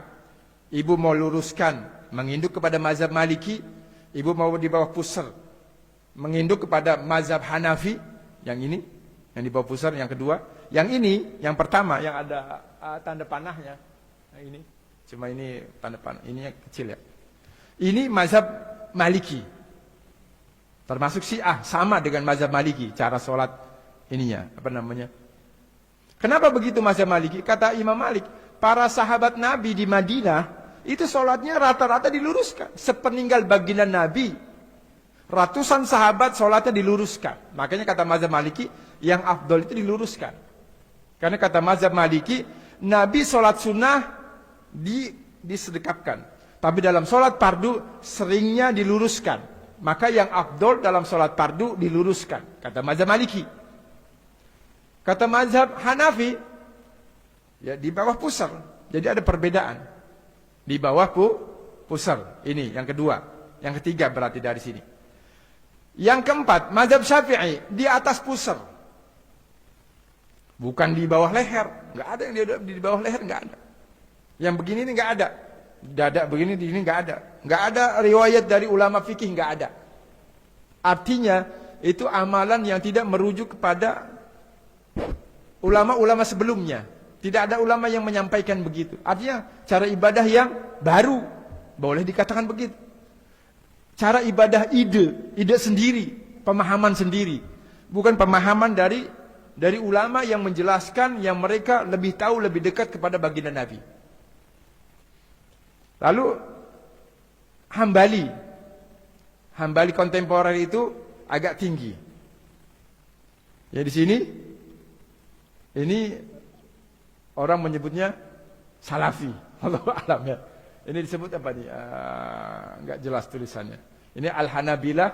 Ibu mau luruskan, menginduk kepada mazhab Maliki. Ibu mau di bawah pusar, menginduk kepada mazhab Hanafi. Yang ini, yang di bawah pusar, yang kedua. Yang ini, yang pertama, yang ada tanda panahnya. Nah ini, cuma ini tanda panah, ini yang kecil ya. Ini mazhab Maliki. Termasuk Syiah, sama dengan mazhab Maliki. Cara sholat ininya, apa namanya. Kenapa begitu mazhab Maliki? Kata Imam Malik, para sahabat Nabi di Madinah, itu sholatnya rata-rata diluruskan. Sepeninggal baginda Nabi, ratusan sahabat sholatnya diluruskan. Makanya kata mazhab Maliki, yang afdol itu diluruskan. Karena kata mazhab Maliki, Nabi sholat sunnah disedekapkan. Tapi dalam sholat fardu seringnya diluruskan. Maka yang afdol dalam sholat fardu diluruskan. Kata mazhab Maliki. Kata mazhab Hanafi, ya di bawah pusar. Jadi ada perbedaan. Di bawah pusar. Ini yang kedua. Yang ketiga berarti dari sini. Yang keempat, mazhab Syafi'i di atas pusar. Bukan di bawah leher. Enggak ada yang di bawah leher, enggak ada. Yang begini ini enggak ada. Dada begini di sini enggak ada. Enggak ada riwayat dari ulama fikih, enggak ada. Artinya itu amalan yang tidak merujuk kepada ulama-ulama sebelumnya. Tidak ada ulama yang menyampaikan begitu. Artinya cara ibadah yang baru. Boleh dikatakan begitu. Cara ibadah ide sendiri, pemahaman sendiri. Bukan pemahaman dari ulama yang menjelaskan, yang mereka lebih tahu, lebih dekat kepada baginda Nabi. Lalu Hambali kontemporer itu agak tinggi. Ya di sini ini orang menyebutnya Salafi. Allahu a'lam ya. Ini disebut apa nih? Enggak jelas tulisannya. Ini Al-Hanabilah.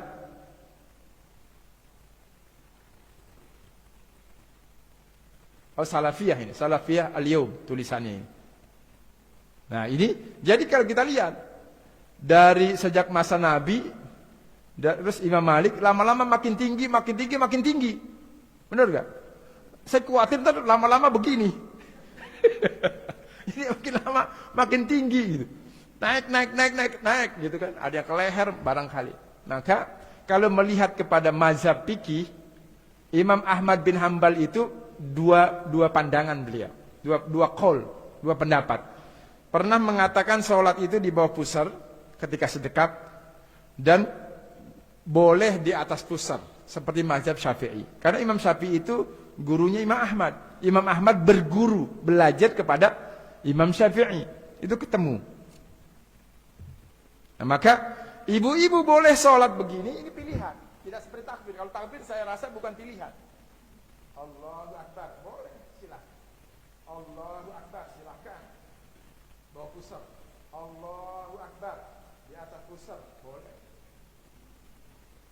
Oh Salafiyah ini. Salafiyah Al-Yaum tulisannya ini. Nah ini, jadi kalau kita lihat dari sejak masa Nabi, terus Imam Malik lama-lama makin tinggi. Benar gak? Saya khawatir ntar lama-lama begini. Ini makin lama makin tinggi gitu. Naik gitu kan. Ada yang ke leher barangkali. Maka kalau melihat kepada mazhab fikih, Imam Ahmad bin Hambal itu dua pandangan beliau. Dua qaul, dua pendapat. Pernah mengatakan sholat itu di bawah pusar ketika sedekap. dan boleh di atas pusar seperti mazhab Syafi'i. Karena Imam Syafi'i itu gurunya Imam Ahmad. Imam Ahmad berguru, belajar kepada Imam Syafi'i. Itu ketemu. Nah, maka ibu-ibu boleh sholat begini, ini pilihan. Tidak seperti takbir. Kalau takbir saya rasa bukan pilihan. Allahu Akbar, boleh, silakan. Allahu Akbar, silakan. Bawa pusar. Allahu Akbar, di atas pusar, boleh.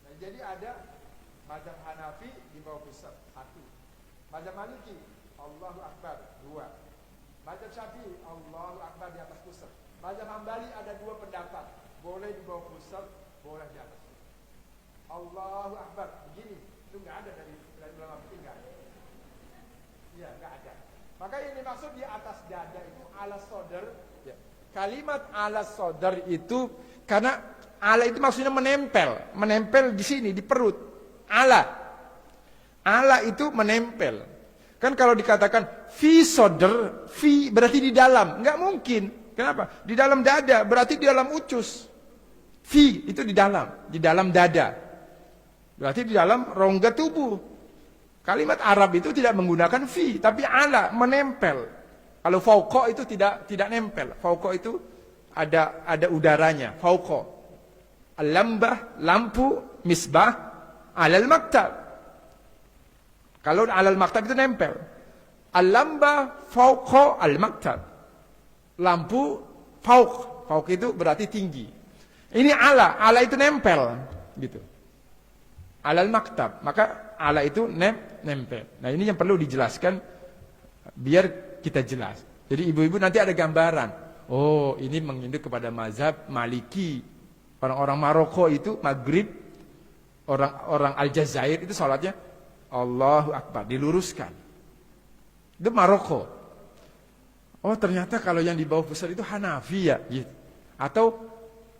Nah, jadi ada mazhab Hanafi di bawah pusar, 1. Mazhab Maliki, Allahu Akbar, 2. Mazhab Syafi'i, Allahu Akbar di atas pusar. Mazhab Hambali ada 2 pendapat, boleh di bawah pusar, boleh di atas pusar. Allahu Akbar, begini, itu nggak ada dari ulama fikih, nggak ada. Iya, nggak ada. Maka yang dimaksud di atas dada itu ala sodar. Ya. Kalimat ala sodar itu karena ala itu maksudnya menempel di sini di perut. Ala itu menempel. Kan kalau dikatakan fi sodar, fi berarti di dalam, nggak mungkin. Kenapa? Di dalam dada berarti di dalam ucus. Fi itu di dalam dada. Berarti di dalam rongga tubuh. Kalimat Arab itu tidak menggunakan fi, tapi ala, menempel. Kalau fauqa itu tidak nempel. Fauqa itu ada udaranya. Fauqa. Al-lambah, lampu, misbah, alal maktab. Kalau alal maktab itu nempel. Al-lambah, fauqa, al-maktab. Lampu, fauq. Fauq itu berarti tinggi. Ini ala itu nempel. Gitu. Alal maktab. Maka ala itu nempel. Nah ini yang perlu dijelaskan biar kita jelas. Jadi ibu-ibu nanti ada gambaran. Oh ini menginduk kepada mazhab Maliki. Orang-orang Maroko itu Maghrib, orang Aljazair itu sholatnya Allahu Akbar, diluruskan. Itu Maroko. Oh ternyata kalau yang di bawah pusar itu Hanafi ya, gitu. Atau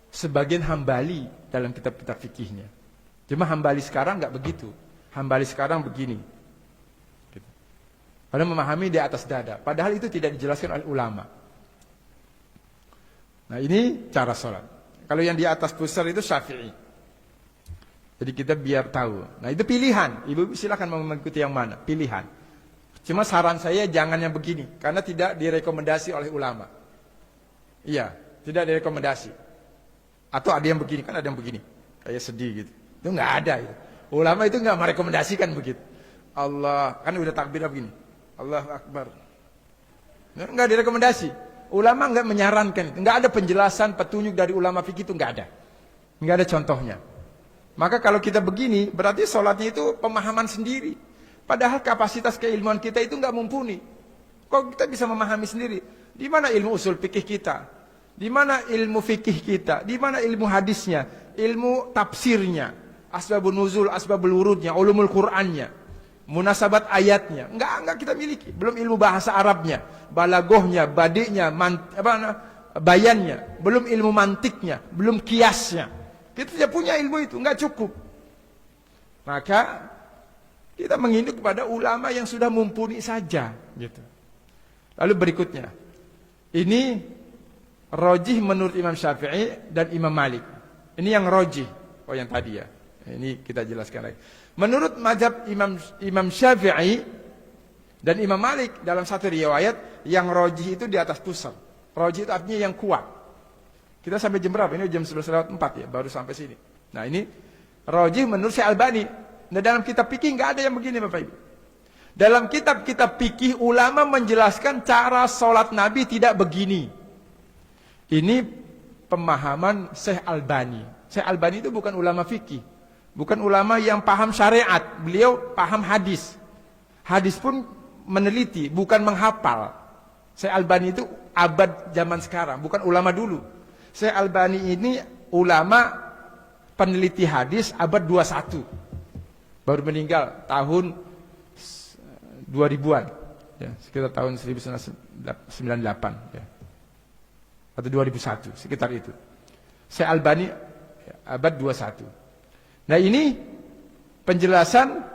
sebagian Hambali dalam kitab-kitab fikihnya. Cuma Hambali sekarang nggak begitu. Hambali sekarang begini. Gitu. Padahal memahami di atas dada. Padahal itu tidak dijelaskan oleh ulama. Nah ini cara sholat. Kalau yang di atas pusar itu Syafi'i. Jadi kita biar tahu. Nah itu pilihan. Ibu silakan mau mengikuti yang mana. Pilihan. Cuma saran saya jangan yang begini. Karena tidak direkomendasi oleh ulama. Iya. Tidak direkomendasi. Atau ada yang begini. Kan ada yang begini. Kayak sedih gitu. Itu nggak ada. Gitu. Ulama itu nggak merekomendasikan begitu. Allah. Kan udah takbir begini. Allahu Akbar. Nggak direkomendasi. Ulama nggak menyarankan. Nggak ada penjelasan petunjuk dari ulama fikih itu nggak ada. Nggak ada contohnya. Maka kalau kita begini, berarti sholatnya itu pemahaman sendiri. Padahal kapasitas keilmuan kita itu nggak mumpuni. Kok kita bisa memahami sendiri? Di mana ilmu usul fikih kita? Di mana ilmu fikih kita? Di mana ilmu hadisnya? Ilmu tafsirnya? Asbabun nuzul, asbabul wurudnya, ulumul Qur'annya, munasabat ayatnya. Enggak kita miliki. Belum ilmu bahasa Arabnya, balagohnya, badiknya, bayannya. Belum ilmu mantiknya, belum kiasnya. Kita tidak punya ilmu itu, enggak cukup. Maka kita menginduk kepada ulama yang sudah mumpuni saja, gitu. Lalu berikutnya, ini rojih menurut Imam Syafi'i dan Imam Malik. Ini yang rojih, oh yang tadi ya. Ini kita jelaskan lagi. Menurut mazhab Imam Syafi'i dan Imam Malik dalam satu riwayat, yang rojih itu di atas pusar. Rojih itu artinya yang kuat. Kita sampai jam berapa? Ini jam 11:04 ya, baru sampai sini. Nah ini rojih menurut Syekh Albani. Nah dalam kitab fikih nggak ada yang begini Bapak Ibu. Dalam kitab-kitab fikih ulama menjelaskan cara sholat Nabi tidak begini. Ini pemahaman Syekh Albani. Syekh Albani itu bukan ulama fikih, bukan ulama yang paham syariat. Beliau paham hadis. Hadis pun meneliti, bukan menghafal. Syekh Albani itu abad zaman sekarang, bukan ulama dulu. Syekh Albani ini ulama peneliti hadis abad 21. Baru meninggal tahun 2000-an. Ya, sekitar tahun 1998 ya. Atau 2001, sekitar itu. Syekh Albani abad 21. Nah, ini penjelasan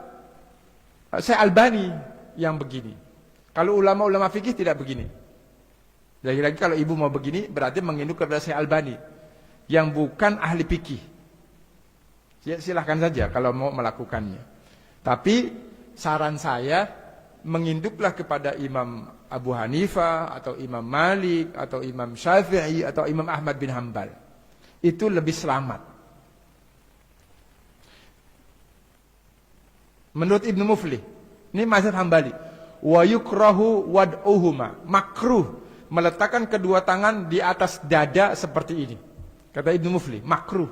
Syekh Albani yang begini. Kalau ulama-ulama fikih tidak begini. Lagi-lagi kalau ibu mau begini berarti menginduk kepada Syekh Albani yang bukan ahli fikih. Silahkan saja kalau mau melakukannya. Tapi saran saya, menginduklah kepada Imam Abu Hanifah atau Imam Malik atau Imam Syafi'i atau Imam Ahmad bin Hanbal. Itu lebih selamat. Menurut Ibnu Muflih, ini mazhab Hambali, wa yukrahu wad'uhuma, makruh meletakkan kedua tangan di atas dada seperti ini. Kata Ibnu Muflih, makruh,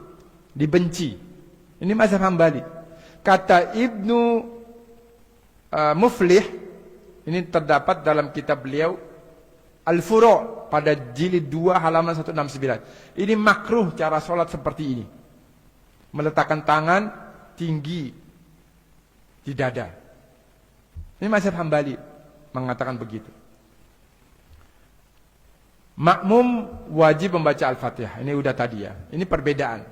dibenci. Ini mazhab Hambali. Kata Ibnu Muflih, ini terdapat dalam kitab beliau Al-Furu' pada jilid 2 halaman 169. Ini makruh cara sholat seperti ini. Meletakkan tangan tinggi di dada. Ini mazhab Hambali mengatakan begitu. Makmum wajib membaca Al-Fatihah. Ini udah tadi ya. Ini perbedaan.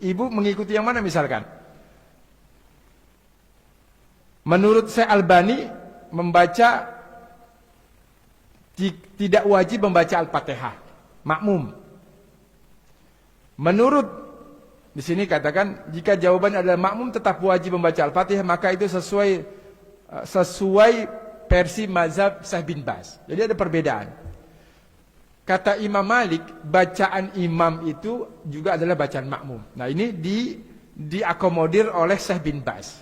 Ibu mengikuti yang mana misalkan? Menurut Syekh Albani membaca tidak wajib membaca Al-Fatihah. Makmum. Menurut di sini katakan jika jawaban adalah makmum tetap wajib membaca Al-Fatihah, maka itu sesuai versi mazhab Syekh bin Baz. Jadi ada perbedaan. Kata Imam Malik, bacaan imam itu juga adalah bacaan makmum. Nah ini diakomodir oleh Syekh bin Baz.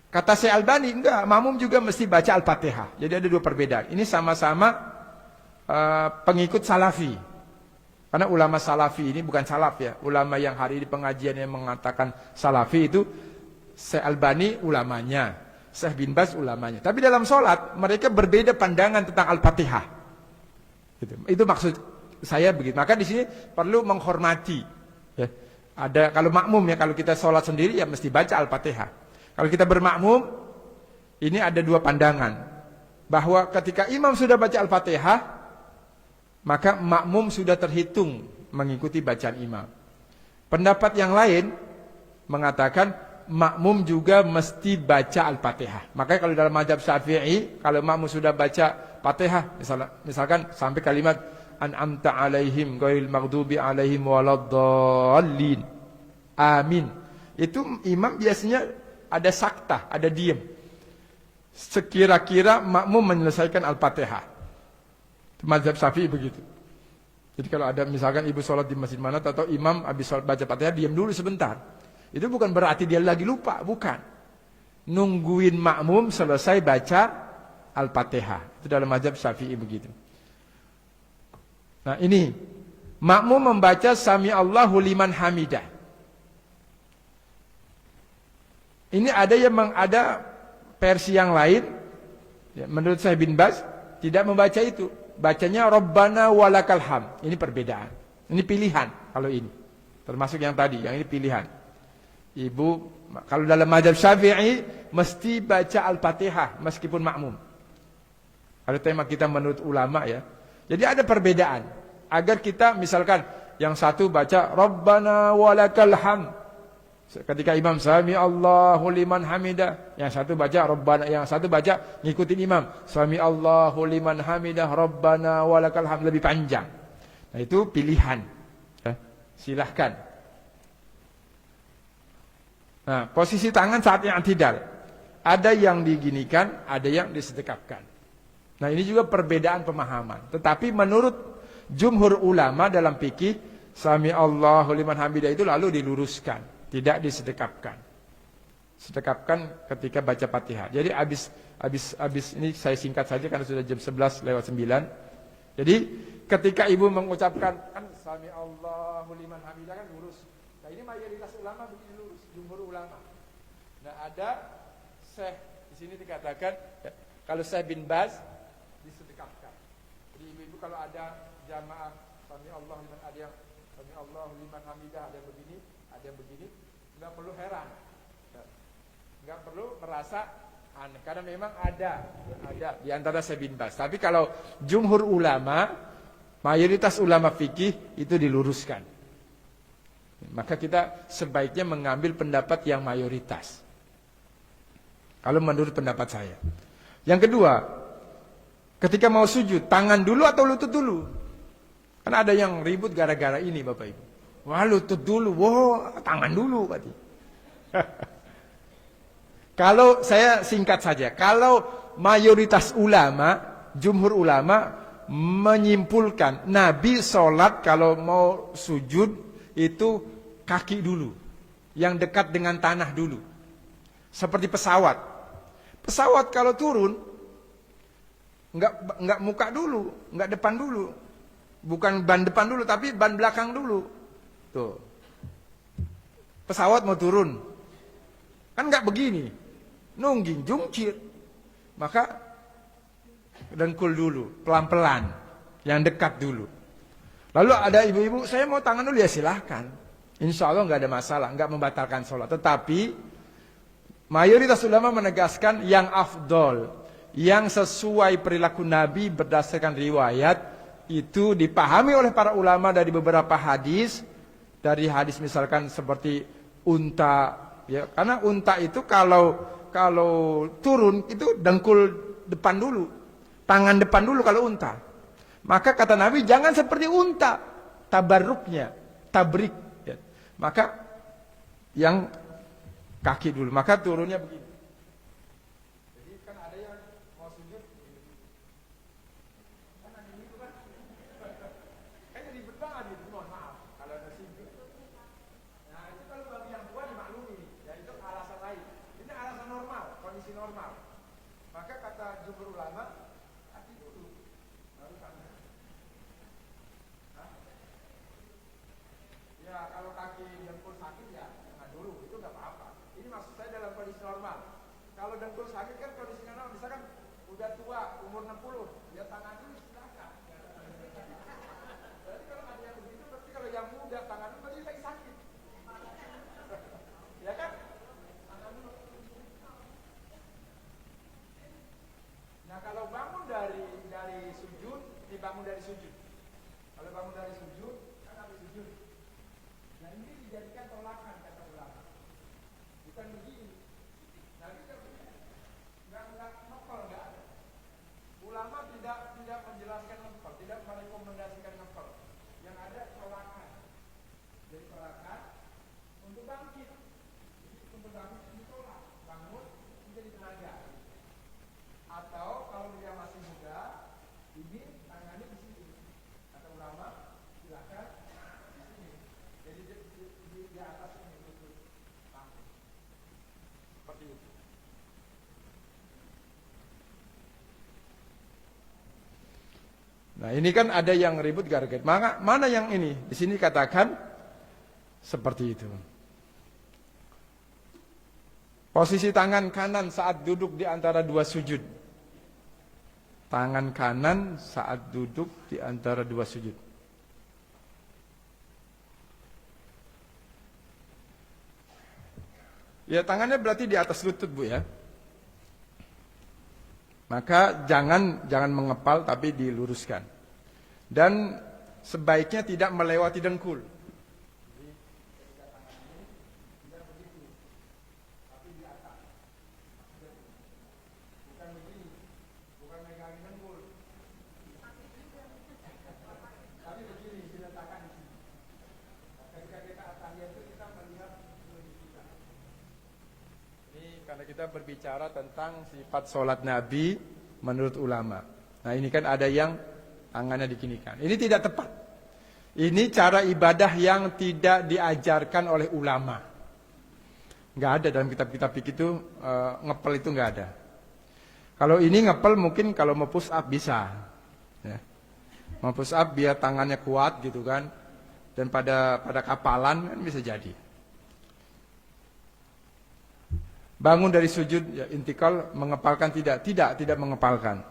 Kata Syekh Albani, enggak, makmum juga mesti baca Al-Fatihah. Jadi ada dua perbedaan. Ini sama-sama pengikut Salafi. Karena ulama Salafi ini bukan salaf ya. Ulama yang hari ini pengajian yang mengatakan Salafi itu Syekh Albani ulamanya, Syekh bin Baz ulamanya. Tapi dalam sholat mereka berbeda pandangan tentang Al-Fatihah. Itu maksud saya begitu. Maka di sini perlu menghormati. Ya. Ada kalau makmum ya, kalau kita sholat sendiri ya mesti baca Al-Fatihah. Kalau kita bermakmum, ini ada dua pandangan. Bahwa ketika imam sudah baca Al-Fatihah, maka makmum sudah terhitung mengikuti bacaan imam. Pendapat yang lain mengatakan makmum juga mesti baca Al-Fatihah. Makanya kalau dalam mazhab Syafi'i, kalau makmum sudah baca Fatihah, misalkan sampai kalimat an'amta alaihim ghairil maghdubi alaihim waladdallin. Amin. Itu imam biasanya ada sakta, ada diam. Sekira-kira makmum menyelesaikan Al-Fatihah. Mazhab Syafi'i begitu. Jadi kalau ada misalkan ibu sholat di masjid mana atau imam habis sholat baca Fatihah, diam dulu sebentar. Itu bukan berarti dia lagi lupa, bukan. Nungguin makmum selesai baca Al-Fatihah. Itu dalam mazhab Syafi'i begitu. Nah ini, makmum membaca Sami Allahu liman hamidah. Ini ada versi yang lain, ya, menurut Syekh bin Baz tidak membaca itu. Bacanya Rabbana walakal hamd. Ini perbedaan. Ini pilihan kalau ini. Termasuk yang tadi, yang ini pilihan. Ibu, kalau dalam mazhab Syafi'i mesti baca Al-Fatihah meskipun makmum. Ada tema kita menurut ulama ya. Jadi ada perbedaan. Agar kita misalkan yang satu baca Rabbana walakal hamd. Ketika imam Sami Allahu liman hamidah, yang satu baca Rabbana, yang satu baca ngikutin imam Sami Allahu liman hamidah Rabbana walakal hamd, lebih panjang. Nah itu pilihan. Silahkan. Nah, posisi tangan saat yang i'tidal. Ada yang diginikan, ada yang disedekapkan. Nah ini juga perbedaan pemahaman. Tetapi menurut jumhur ulama dalam fikih, Sami Allahu liman hamidah itu lalu diluruskan, tidak disedekapkan. Sedekapkan ketika baca Fatihah. Jadi habis ini saya singkat saja karena sudah jam 11:09. Jadi ketika ibu mengucapkan kan Sami Allahu liman hamidah kan lurus. Nah ini mayoritas ulama begini lurus, jumhur ulama. Nah ada Syekh di sini dikatakan ya, kalau Syekh bin Baz disedekapkan. Jadi ibu-ibu kalau ada jamaah Sami Allah liman, ada yang Sami Allah liman hamidah, ada yang begini, ada yang begini, enggak perlu heran. Enggak perlu merasa aneh karena memang ada di antara Syekh bin Baz. Tapi kalau jumhur ulama, mayoritas ulama fikih itu diluruskan. Maka kita sebaiknya mengambil pendapat yang mayoritas. Kalau menurut pendapat saya. Yang kedua, ketika mau sujud, tangan dulu atau lutut dulu? Kan ada yang ribut gara-gara ini Bapak Ibu. Wah, lutut dulu, wah, tangan dulu berarti. Kalau saya singkat saja, kalau mayoritas ulama, jumhur ulama menyimpulkan Nabi sholat kalau mau sujud itu kaki dulu, yang dekat dengan tanah dulu. Seperti pesawat. Pesawat kalau turun enggak muka dulu, enggak depan dulu. Bukan ban depan dulu tapi ban belakang dulu. Tuh. Pesawat mau turun. Kan enggak begini. Nungging jungkir. Maka dengkul dulu, pelan-pelan. Yang dekat dulu. Lalu ada ibu-ibu, saya mau tangan dulu, ya silahkan. Insya Allah enggak ada masalah, enggak membatalkan sholat. Tetapi mayoritas ulama menegaskan yang afdol, yang sesuai perilaku Nabi berdasarkan riwayat, itu dipahami oleh para ulama dari beberapa hadis. Dari hadis misalkan seperti unta, ya, karena unta itu kalau turun itu dengkul depan dulu, tangan depan dulu kalau unta. Maka kata Nabi jangan seperti unta, tabarruknya, tabrik. Ya. Maka yang kaki dulu, maka turunnya begini. Jadi kan ada yang mau sujud begini. Kan ada gitu kan? Kayaknya ribet banget itu, mohon maaf kalau ada sujud. Nah itu kalau bagi yang tua dimaklumi, ya itu alasan lain. Ini alasan normal, kondisi normal. Maka kata jumhur ulama, kaki dulu, baru tangan. Ya kalau kaki dengkul sakit ya jangan dulu, itu nggak apa-apa. Ini maksud saya dalam kondisi normal. Kalau dengkul sakit kan kondisi normal, misalkan udah tua, umur 60, ya tangan dulu silakan. Berarti kalau ada yang begitu, berarti kalau yang muda tangan dulu berarti lagi sakit. Ya kan? Tangan dulu. Nah kalau bangun dari sujud, dibangun dari sujud. Kalau bangun dari sujud, kan habis sujud. Nah ini dijadikan tolakan kata ulama. Bukan begini. Nah kita nggak nopel, nggak ada. Ulama tidak menjelaskan nopel, tidak merekomendasikan nopel. Yang ada tolakan. Jadi tolakan untuk bangkit. Jadi untuk bangkit ini tolak, bangun menjadi tenaga. Atau kalau dia masih muda, ini tangannya di sini. Kata ulama, silakan di sini. Jadi di atas ini untuk bangkit. Seperti itu. Nah ini kan ada yang ribut gara-gara. Mana yang ini? Di sini katakan seperti itu. Posisi tangan kanan saat duduk di antara dua sujud. Tangan kanan saat duduk di antara dua sujud. Ya tangannya berarti di atas lutut Bu ya. Maka jangan mengepal tapi diluruskan. Dan sebaiknya tidak melewati dengkul. Karena kita berbicara tentang sifat sholat Nabi menurut ulama. Nah ini kan ada yang tangannya dikinikan. Ini tidak tepat. Ini cara ibadah yang tidak diajarkan oleh ulama. Nggak ada dalam kitab-kitab fikih itu ngepel itu nggak ada. Kalau ini ngepel mungkin kalau mau push up bisa. Ya. Mau push up biar tangannya kuat gitu kan. Dan pada kapalan kan bisa jadi. Bangun dari sujud ya, intikal mengepalkan tidak mengepalkan.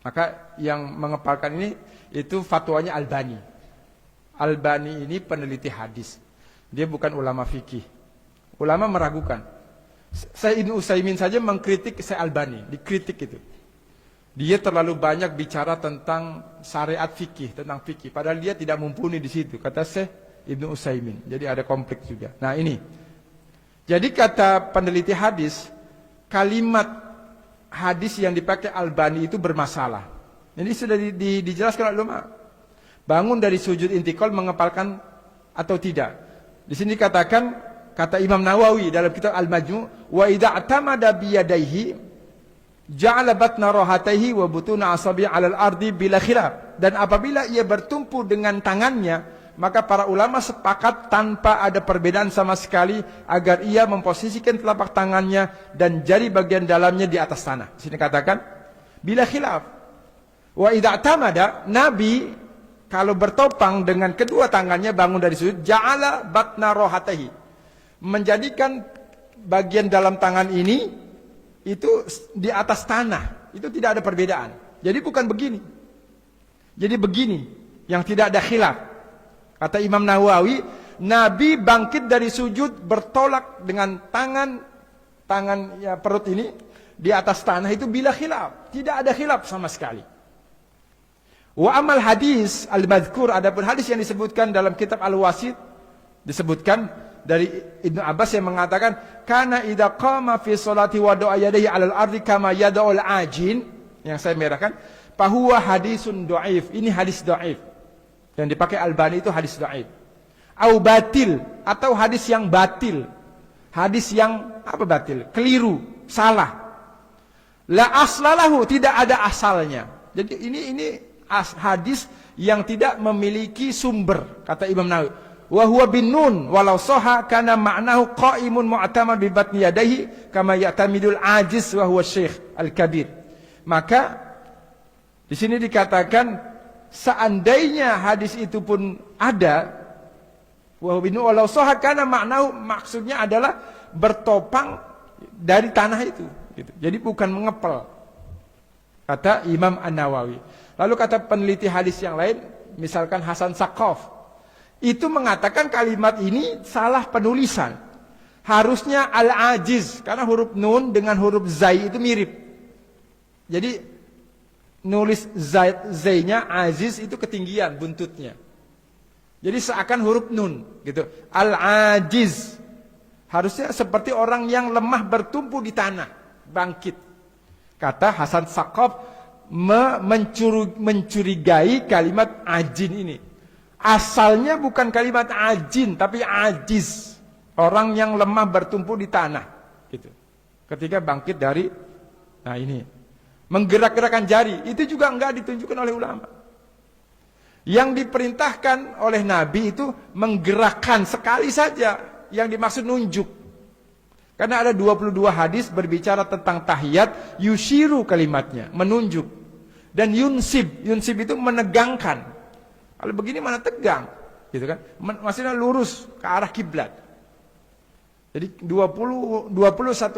Maka yang mengepalkan ini itu fatwanya Albani. Albani ini peneliti hadis. Dia bukan ulama fikih. Ulama meragukan. Saya Ibnu Utsaimin saja mengkritik Syekh Albani, dikritik itu. Dia terlalu banyak bicara tentang syariat fikih, tentang fikih. Padahal dia tidak mumpuni di situ. Kata Syekh Ibnu Utsaimin. Jadi ada konflik juga. Nah ini. Jadi kata peneliti hadis, kalimat hadis yang dipakai Albani itu bermasalah. Ini sudah dijelaskan oleh ulama. Bangun dari sujud intikal mengepalkan atau tidak. Di sini dikatakan, kata Imam Nawawi dalam kitab Al-Majmu', wa idza atamada bi yadayhi ja'ala batna rahataihi wa butuna asabi' 'alal ardi bila khilaf. Dan apabila ia bertumpu dengan tangannya, maka para ulama sepakat tanpa ada perbedaan sama sekali agar ia memposisikan telapak tangannya dan jari bagian dalamnya di atas tanah. Di sini katakan bila khilaf. Wa idza tamada, Nabi kalau bertopang dengan kedua tangannya bangun dari sujud, ja'ala batna rohatahi, menjadikan bagian dalam tangan ini itu di atas tanah. Itu tidak ada perbedaan. Jadi bukan begini. Jadi begini yang tidak ada khilaf. Kata Imam Nawawi, Nabi bangkit dari sujud bertolak dengan tangan ya, perut ini di atas tanah itu bila khilaf. Tidak ada khilaf sama sekali. Wa amal hadis al-madhkur, adapun hadis yang disebutkan dalam kitab Al-Wasit, disebutkan dari Ibnu Abbas yang mengatakan, kana idza qama fi sholati wa da'a yadayhi 'alal ardi kama yada'ul ajin, yang saya merahkan, fahuwa hadisun dhaif. Ini hadis dhaif. Yang dipakai Albani itu hadis dhaif. Au batil, atau hadis yang batil. Hadis yang apa batil? Keliru, salah. La aslalahu, tidak ada asalnya. Jadi ini hadis yang tidak memiliki sumber, kata Imam Nawawi. Wa huwa bin nun walau sahha kana ma'nahu qa'imun mu'tamad bi batni yadayhi kama ya'tamidul ajiz wa huwa syekh al-kabir. Maka di sini dikatakan seandainya hadis itu pun ada, wa huwa bin nun walau sahha kana ma'nahu, maksudnya adalah bertopang dari tanah itu gitu. Jadi bukan mengepel, kata Imam An-Nawawi. Lalu kata peneliti hadis yang lain, misalkan Hasan Saqaf, itu mengatakan kalimat ini salah penulisan. Harusnya al-ajiz, karena huruf nun dengan huruf zai itu mirip. Jadi nulis zai-nya aziz itu ketinggian buntutnya. Jadi seakan huruf nun gitu. Al-ajiz harusnya seperti orang yang lemah bertumpu di tanah, bangkit. Kata Hasan Saqaf mencurigai kalimat ajin ini. Asalnya bukan kalimat ajin, tapi ajiz, orang yang lemah bertumpu di tanah gitu. Ketika bangkit dari, nah ini menggerak-gerakkan jari, itu juga enggak ditunjukkan oleh ulama. Yang diperintahkan oleh Nabi itu menggerakkan sekali saja, yang dimaksud nunjuk. Karena ada 22 hadis berbicara tentang tahiyat, yushiru kalimatnya, menunjuk. Dan yunsib itu menegangkan. Kalau begini mana tegang, gitu kan? Maksudnya lurus ke arah kiblat. Jadi 21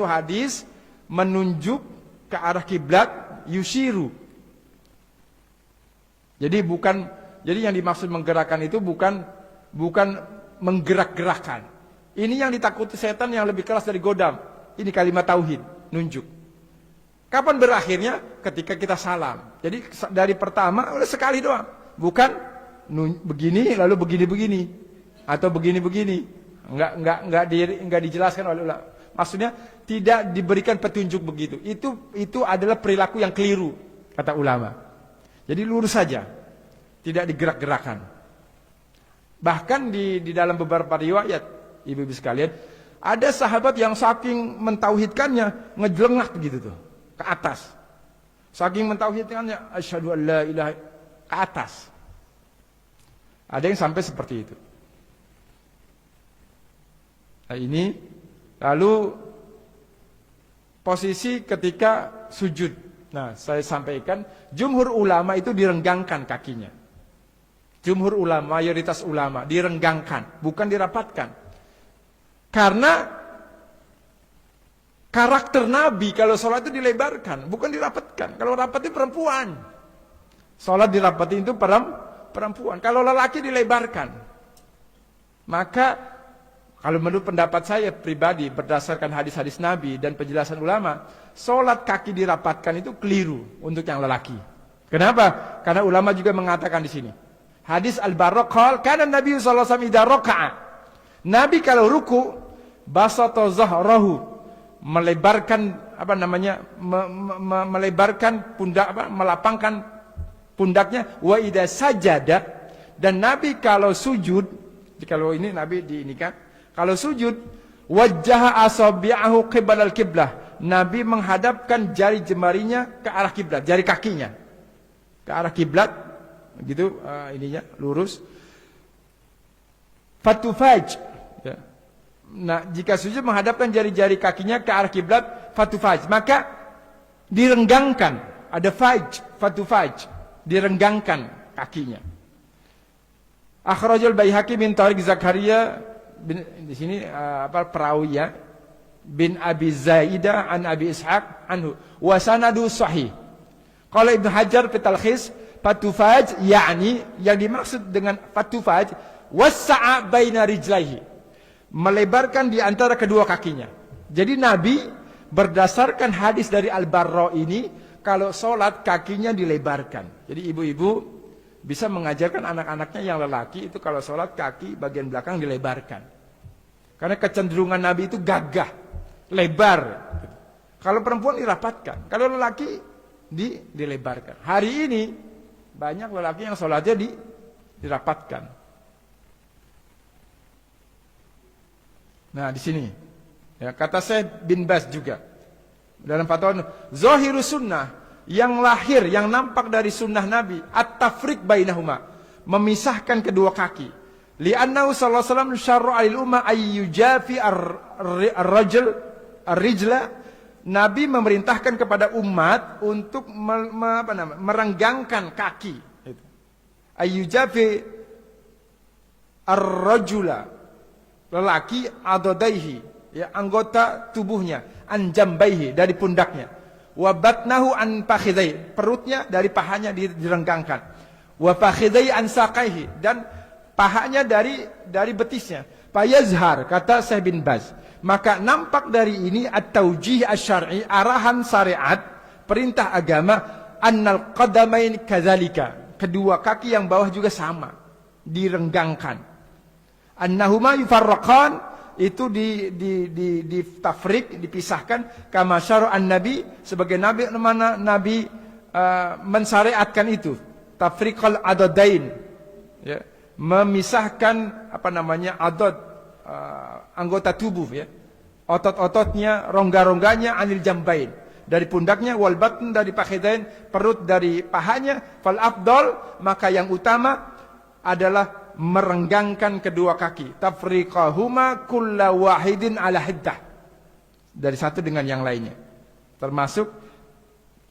hadis menunjuk ke arah kiblat, yushiru. Jadi yang dimaksud menggerakkan itu bukan menggerak-gerakkan. Ini yang ditakuti setan yang lebih keras dari godam. Ini kalimat tauhid, nunjuk. Kapan berakhirnya? Ketika kita salam. Jadi dari pertama udah sekali doang. Bukan begini lalu begini-begini atau begini-begini. Enggak dijelaskan oleh ulama. Maksudnya tidak diberikan petunjuk begitu. Itu adalah perilaku yang keliru, kata ulama. Jadi lurus saja. Tidak digerak-gerakan. Bahkan di dalam beberapa riwayat, ibu-ibu sekalian, ada sahabat yang saking mentauhidkannya ngejelengak gitu tuh ke atas. Saking mentauhidkannya asyhadu an la ilaha, ke atas. Ada yang sampai seperti itu. Nah ini lalu posisi ketika sujud. Nah, saya sampaikan jumhur ulama itu direnggangkan kakinya. Jumhur ulama, mayoritas ulama direnggangkan, bukan dirapatkan. Karena karakter Nabi kalau sholat itu dilebarkan, bukan dirapatkan. Kalau rapat itu perempuan. Sholat dirapatin itu perempuan. Kalau lelaki dilebarkan. Maka kalau menurut pendapat saya pribadi berdasarkan hadis-hadis Nabi dan penjelasan ulama, sholat kaki dirapatkan itu keliru untuk yang lelaki. Kenapa? Karena ulama juga mengatakan di sini. Hadis Al-Barraqal, karena Nabi sallallahu alaihi wasallam idza raka'a. Nabi kalau ruku, basata zahrahu, melebarkan melebarkan pundak, melapangkan pundaknya. Wa idza sajada, dan Nabi kalau sujud Jadi kalau ini Nabi diinikan. Kalau sujud, wajjaha asabi'ahu qibalal kiblah. Nabi menghadapkan jari jemarinya ke arah kiblat, jari kakinya ke arah kiblat, begitu ininya lurus. Fatufaj. Ya. Nah, jika sujud menghadapkan jari-jari kakinya ke arah kiblat, fatufaj, maka direnggangkan. Ada faj, fatufaj, direnggangkan kakinya. Akhrajul Baihaqi min Tariq Zakaria bin, di sini perawi ya, bin Abi Zaidah an Abi Ishaq anhu wa sanadu sahih. Kalau Ibnu Hajar fi talkhis, fatufaj yakni yang dimaksud dengan fatufaj wassa'a baina rijlaihi, melebarkan di antara kedua kakinya. Jadi Nabi berdasarkan hadis dari Al-Barra ini, kalau sholat kakinya dilebarkan. Jadi ibu-ibu bisa mengajarkan anak-anaknya yang lelaki itu kalau sholat kaki bagian belakang dilebarkan. Karena kecenderungan Nabi itu gagah, lebar. Kalau perempuan dirapatkan, kalau lelaki dilebarkan. Hari ini banyak lelaki yang sholatnya dirapatkan. Nah di sini, ya, kata saya bin Bas juga dalam fatwa, zahirus sunnah, yang lahir, yang nampak dari sunnah Nabi, at-tafriq bainahuma, memisahkan kedua kaki. Li'annahu sallallahu alaihi wasallam syarra 'alil umma ayyujafi ar-rijla. Nabi memerintahkan kepada umat untuk merenggangkan kaki. Ayyujafi ar-rajula, lelaki, adodaihi, ya, anggota tubuhnya, anjambaihi, dari pundaknya. Wa batnahu an fakhidai, perutnya dari pahanya direnggangkan. Wa fakhidai an saqaihi, dan pahanya dari betisnya. Fayazhar, kata Syekh bin Baz, maka nampak dari ini at-taujih asy-syar'i, arahan syariat, perintah agama, annal qadamain kadzalika, kedua kaki yang bawah juga sama, direnggangkan. Annahuma yufarraqan, itu di tafrik, dipisahkan, kama syara'an Nabi, sebagai Nabi mana Nabi mensyariatkan itu, tafriqal adadain, ya, memisahkan adad, anggota tubuh, ya, otot-ototnya, rongga-rongganya, anil jambain, dari pundaknya, wal batn dari pakhidain, perut dari pahanya, fal afdal, maka yang utama adalah merenggangkan kedua kaki, tafriqahuma kulla wahidin ala hiddah, dari satu dengan yang lainnya. Termasuk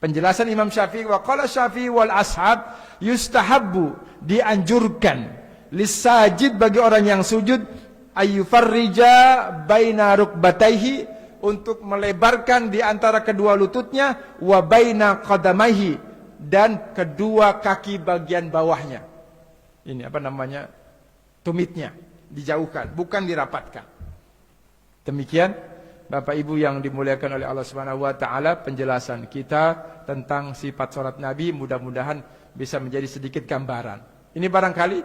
penjelasan Imam Syafi'i, wa qala Syafi'i wal ashab, yustahabbu, dianjurkan, lisajid, bagi orang yang sujud, ayyufarrija baina rukbataihi, untuk melebarkan di antara kedua lututnya, wa baina qadamaihi, dan kedua kaki bagian bawahnya. Ini tumitnya dijauhkan, bukan dirapatkan. Demikian Bapak Ibu yang dimuliakan oleh Allah Subhanahu wa taala, penjelasan kita tentang sifat salat Nabi, mudah-mudahan bisa menjadi sedikit gambaran. Ini barangkali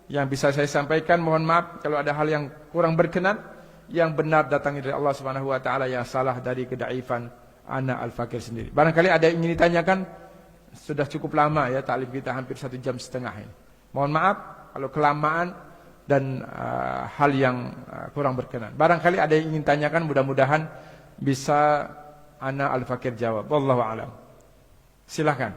yang bisa saya sampaikan. Mohon maaf kalau ada hal yang kurang berkenan. Yang benar datang dari Allah Subhanahu wa taala, yang salah dari kedaifan ana al-fakir sendiri. Barangkali ada yang ingin ditanyakan. Sudah cukup lama ya taklim kita, hampir 1,5 jam ini. Mohon maaf kalau kelamaan dan hal yang kurang berkenan. Barangkali ada yang ingin tanyakan, mudah-mudahan bisa ana al-fakir jawab. Wallahu a'lam. Silakan.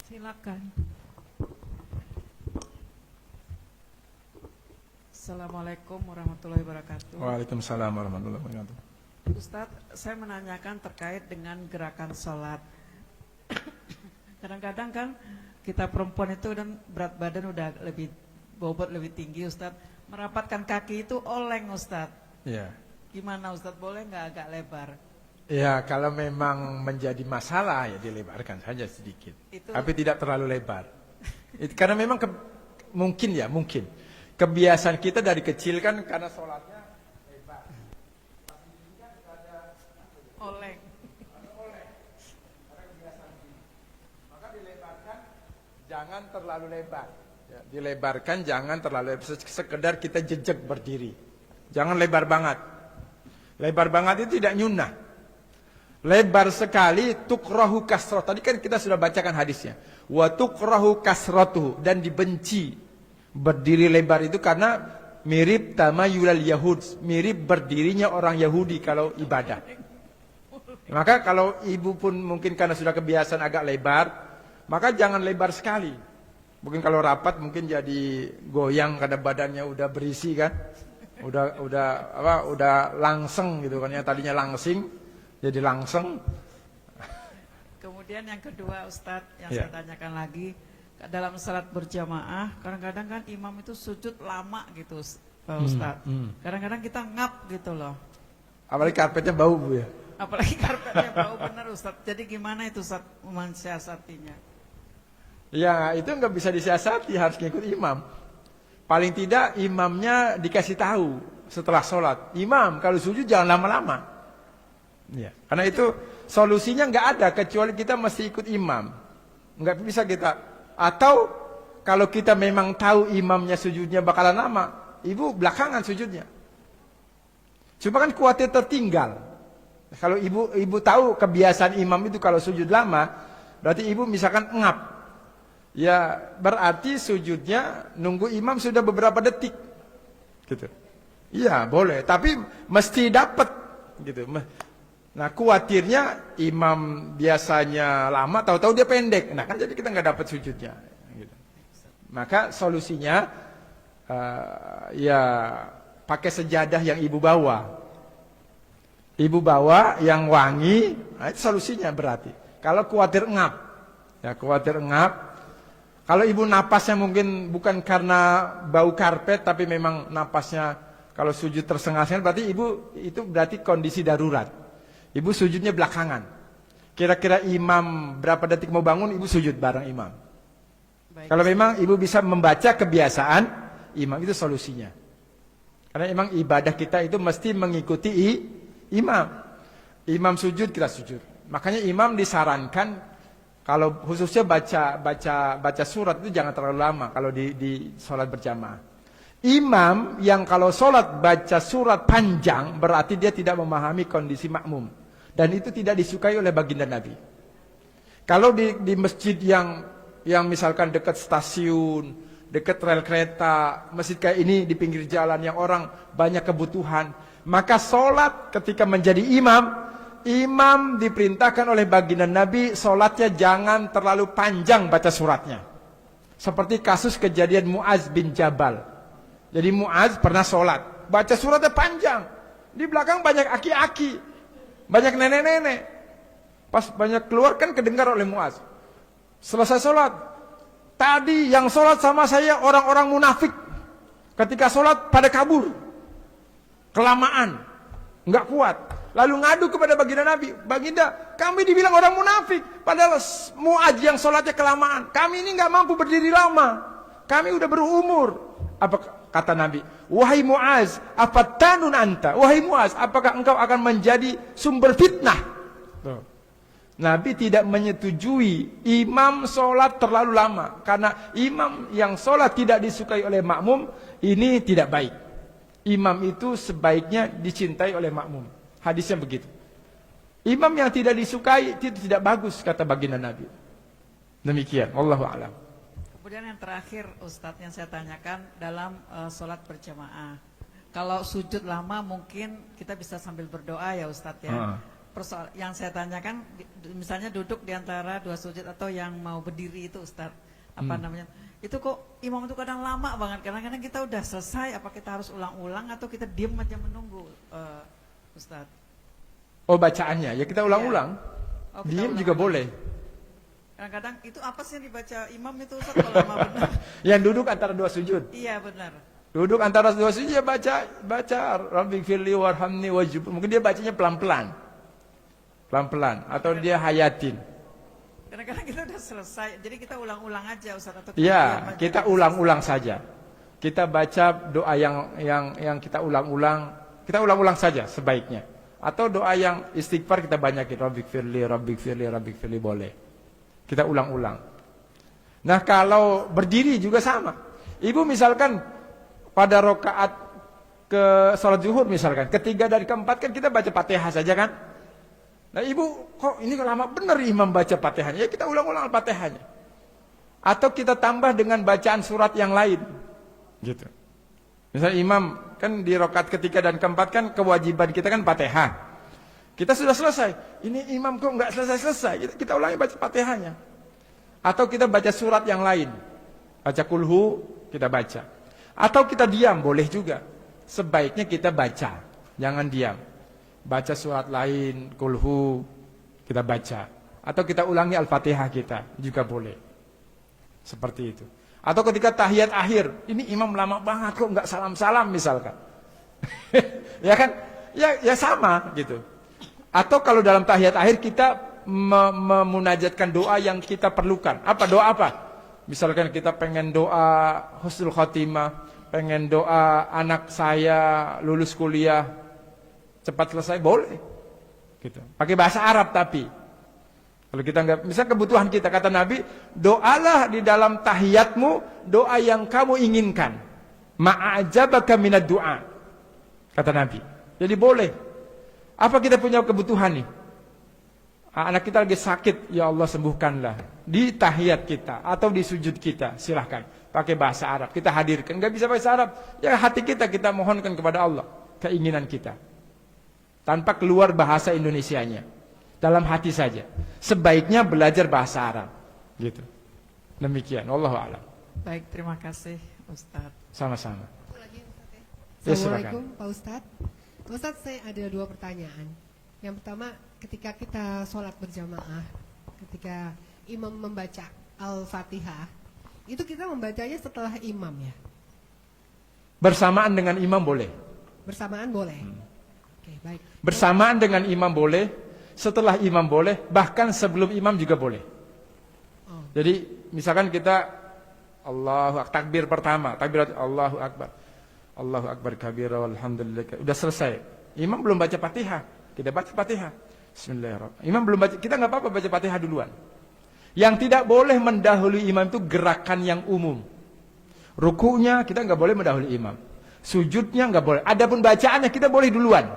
Silakan. Assalamualaikum warahmatullahi wabarakatuh. Waalaikumsalam warahmatullahi wabarakatuh. Ustadz, saya menanyakan terkait dengan gerakan sholat. Kadang-kadang kan kita perempuan itu dan berat badan udah lebih bobot, lebih tinggi, Ustadz. Merapatkan kaki itu oleng, Ustadz. Ya. Gimana Ustadz, boleh nggak agak lebar? Ya, kalau memang menjadi masalah ya dilebarkan saja sedikit. Tapi tidak terlalu lebar. Karena memang mungkin kebiasaan kita dari kecil kan, karena sholatnya lebar. Oleng. Karena kebiasaan begini. Maka dilebarkan, jangan terlalu lebar. Ya, dilebarkan jangan terlalu lebar. Sekedar kita jejak berdiri. Jangan lebar banget. Lebar banget itu tidak nyunnah. Lebar sekali, tukrahu kasroh. Tadi kan kita sudah bacakan hadisnya. Wa tukrahu kasrotuhu. Dan dibenci. Berdiri lebar itu karena mirip tamayulal Yahud. Mirip berdirinya orang Yahudi kalau ibadah. Maka kalau ibu pun mungkin karena sudah kebiasaan agak lebar, maka jangan lebar sekali. Mungkin kalau rapat mungkin jadi goyang karena badannya udah berisi kan. Udah langseng gitu kan, yang tadinya langsing jadi langseng. Kemudian yang kedua Ustadz yang Ya. saya tanyakan lagi, dalam salat berjamaah kadang-kadang kan imam itu sujud lama gitu Ustadz. Kadang-kadang kita ngap gitu loh. Apalagi karpetnya bau Bu ya. Apalagi karpetnya bau benar Ustadz. Jadi gimana itu Ustadz mensiasatinya? Ya itu nggak bisa disiasati, harus ngikut imam. Paling tidak imamnya dikasih tahu setelah sholat. Imam kalau sujud jangan lama-lama. Ya. Karena itu solusinya nggak ada kecuali kita mesti ikut imam. Nggak bisa kita. Atau kalau kita memang tahu imamnya sujudnya bakalan lama, ibu belakangan sujudnya. Cuma kan khawatir tertinggal. Kalau ibu tahu kebiasaan imam itu kalau sujud lama, berarti ibu misalkan ngap. Ya berarti sujudnya nunggu imam sudah beberapa detik. Gitu. Iya boleh, tapi mesti dapat gitu. Nah khawatirnya imam biasanya lama, tahu-tahu dia pendek. Nah kan jadi kita nggak dapat sujudnya. Gitu. Maka solusinya ya pakai sejadah yang ibu bawa. Ibu bawa yang wangi, nah itu solusinya berarti. Kalau khawatir ngap, ya khawatir ngap. Kalau ibu napasnya mungkin bukan karena bau karpet, tapi memang napasnya kalau sujud tersengal-sengal, berarti ibu itu berarti kondisi darurat. Ibu sujudnya belakangan. Kira-kira imam berapa detik mau bangun, ibu sujud bareng imam. Baik. Kalau memang ibu bisa membaca kebiasaan imam, itu solusinya. Karena memang ibadah kita itu mesti mengikuti imam. Imam sujud, kita sujud. Makanya imam disarankan kalau khususnya baca surat itu jangan terlalu lama kalau di sholat berjamaah. Imam yang kalau sholat baca surat panjang berarti dia tidak memahami kondisi makmum. Dan itu tidak disukai oleh baginda Nabi. Kalau di masjid yang misalkan dekat stasiun, dekat rel kereta, masjid kayak ini di pinggir jalan yang orang banyak kebutuhan, maka sholat ketika menjadi imam diperintahkan oleh baginda Nabi sholatnya jangan terlalu panjang baca suratnya. Seperti kasus kejadian Muaz bin Jabal. Jadi Muaz pernah sholat, baca suratnya panjang. Di belakang banyak aki-aki, banyak nenek-nenek. Pas banyak keluar kan kedengar oleh Muaz. Selesai sholat, tadi yang sholat sama saya orang-orang munafik. Ketika sholat pada kabur, kelamaan, nggak kuat. Lalu ngadu kepada baginda Nabi, baginda kami dibilang orang munafik, padahal Muaz yang sholatnya kelamaan. Kami ini nggak mampu berdiri lama, kami udah berumur. Apa kata Nabi? Wahai Muaz, afatanun anta? Wahai Muaz, apakah engkau akan menjadi sumber fitnah? Tuh. Nabi tidak menyetujui imam sholat terlalu lama, karena imam yang sholat tidak disukai oleh makmum ini tidak baik. Imam itu sebaiknya dicintai oleh makmum. Hadisnya begitu. Imam yang tidak disukai itu tidak bagus kata baginda Nabi. Demikian, wallahu a'lam. Kemudian yang terakhir Ustadz yang saya tanyakan dalam sholat berjamaah. Kalau sujud lama mungkin kita bisa sambil berdoa ya Ustadz ya. Yang saya tanyakan misalnya duduk di antara dua sujud atau yang mau berdiri itu Ustadz. Apa namanya? Itu kok imam itu kadang lama banget. Kadang-kadang kita udah selesai, apa kita harus ulang-ulang atau kita diam aja menunggu Ustadz? Oh bacaannya, ya kita ulang-ulang. Oh, kita Diam ulang juga lagi. boleh. Kadang-kadang itu apa sih yang dibaca imam itu Ustadz kalau lama benar? Yang duduk antara dua sujud. Iya benar. Duduk antara dua sujud ya baca Rabbighfirli warhamni wajib. Mungkin dia bacanya pelan-pelan. Pelan-pelan atau dia hayatin. Kadang-kadang kita udah selesai, jadi kita ulang-ulang aja Ustaz atau Ya, kita ulang-ulang saja. Kita baca doa yang kita ulang-ulang saja sebaiknya. Atau doa yang istighfar kita banyakin, Rabbighfirli, Rabbighfirli, Rabbighfirli boleh. Kita ulang-ulang. Nah, kalau berdiri juga sama. Ibu misalkan pada rakaat ke salat zuhur misalkan, ketiga dari keempat kan kita baca Fatihah saja kan? Nah ibu, kok ini lama benar imam baca Fatihahnya? Ya kita ulang-ulang Al-Fatihahnya. Atau kita tambah dengan bacaan surat yang lain. Gitu. Misalnya imam, kan di rakaat ketiga dan keempat kan kewajiban kita kan Fatihah. Kita sudah selesai. Ini imam kok nggak selesai-selesai. Kita ulangi baca Fatihahnya. Atau kita baca surat yang lain. Baca kulhu, kita baca. Atau kita diam, boleh juga. Sebaiknya kita baca, jangan diam. Baca surat lain, kulhu, kita baca. Atau kita ulangi Al-Fatihah kita, juga boleh. Seperti itu. Atau ketika tahiyat akhir, ini imam lama banget kok nggak salam-salam misalkan. Ya kan? Ya sama gitu. Atau kalau dalam tahiyat akhir kita memunajatkan doa yang kita perlukan. Apa doa apa? Misalkan kita pengen doa husnul khotimah, pengen doa anak saya lulus kuliah cepat selesai, boleh. Gitu. Pakai bahasa Arab tapi. Kalau kita nggak, misal kebutuhan kita, kata Nabi, doalah di dalam tahiyatmu doa yang kamu inginkan. Ma'ajabaka minad du'a. Kata Nabi. Jadi boleh. Apa kita punya kebutuhan nih? Anak kita lagi sakit, ya Allah sembuhkanlah. Di tahiyat kita atau di sujud kita, silahkan. Pakai bahasa Arab, kita hadirkan. Nggak bisa bahasa Arab, ya hati kita mohonkan kepada Allah. Keinginan kita. Tanpa keluar bahasa Indonesianya. Dalam hati saja. Sebaiknya belajar bahasa Arab. Gitu. Demikian. Wallahu a'lam. Baik, terima kasih Ustadz. Sama-sama. Ya, Assalamualaikum Pak Ustadz. Pak Ustadz, saya ada 2 pertanyaan. Yang pertama, ketika kita sholat berjamaah, ketika imam membaca Al-Fatihah, itu kita membacanya setelah imam ya? Bersamaan dengan imam boleh. Bersamaan boleh? Oke, baik. Bersamaan dengan imam boleh. Setelah imam boleh, bahkan sebelum imam juga boleh. Oh. Jadi misalkan kita takbir pertama, takbir Allahu Akbar. Allahu Akbar kabira walhamdulillah. Udah selesai. Imam belum baca Fatihah, kita baca Fatihah. Bismillahirrahmanirrahim. Imam belum baca, kita nggak apa-apa baca Fatihah duluan. Yang tidak boleh mendahului imam itu gerakan yang umum. Rukunya kita nggak boleh mendahului imam. Sujudnya nggak boleh. Adapun bacaannya kita boleh duluan.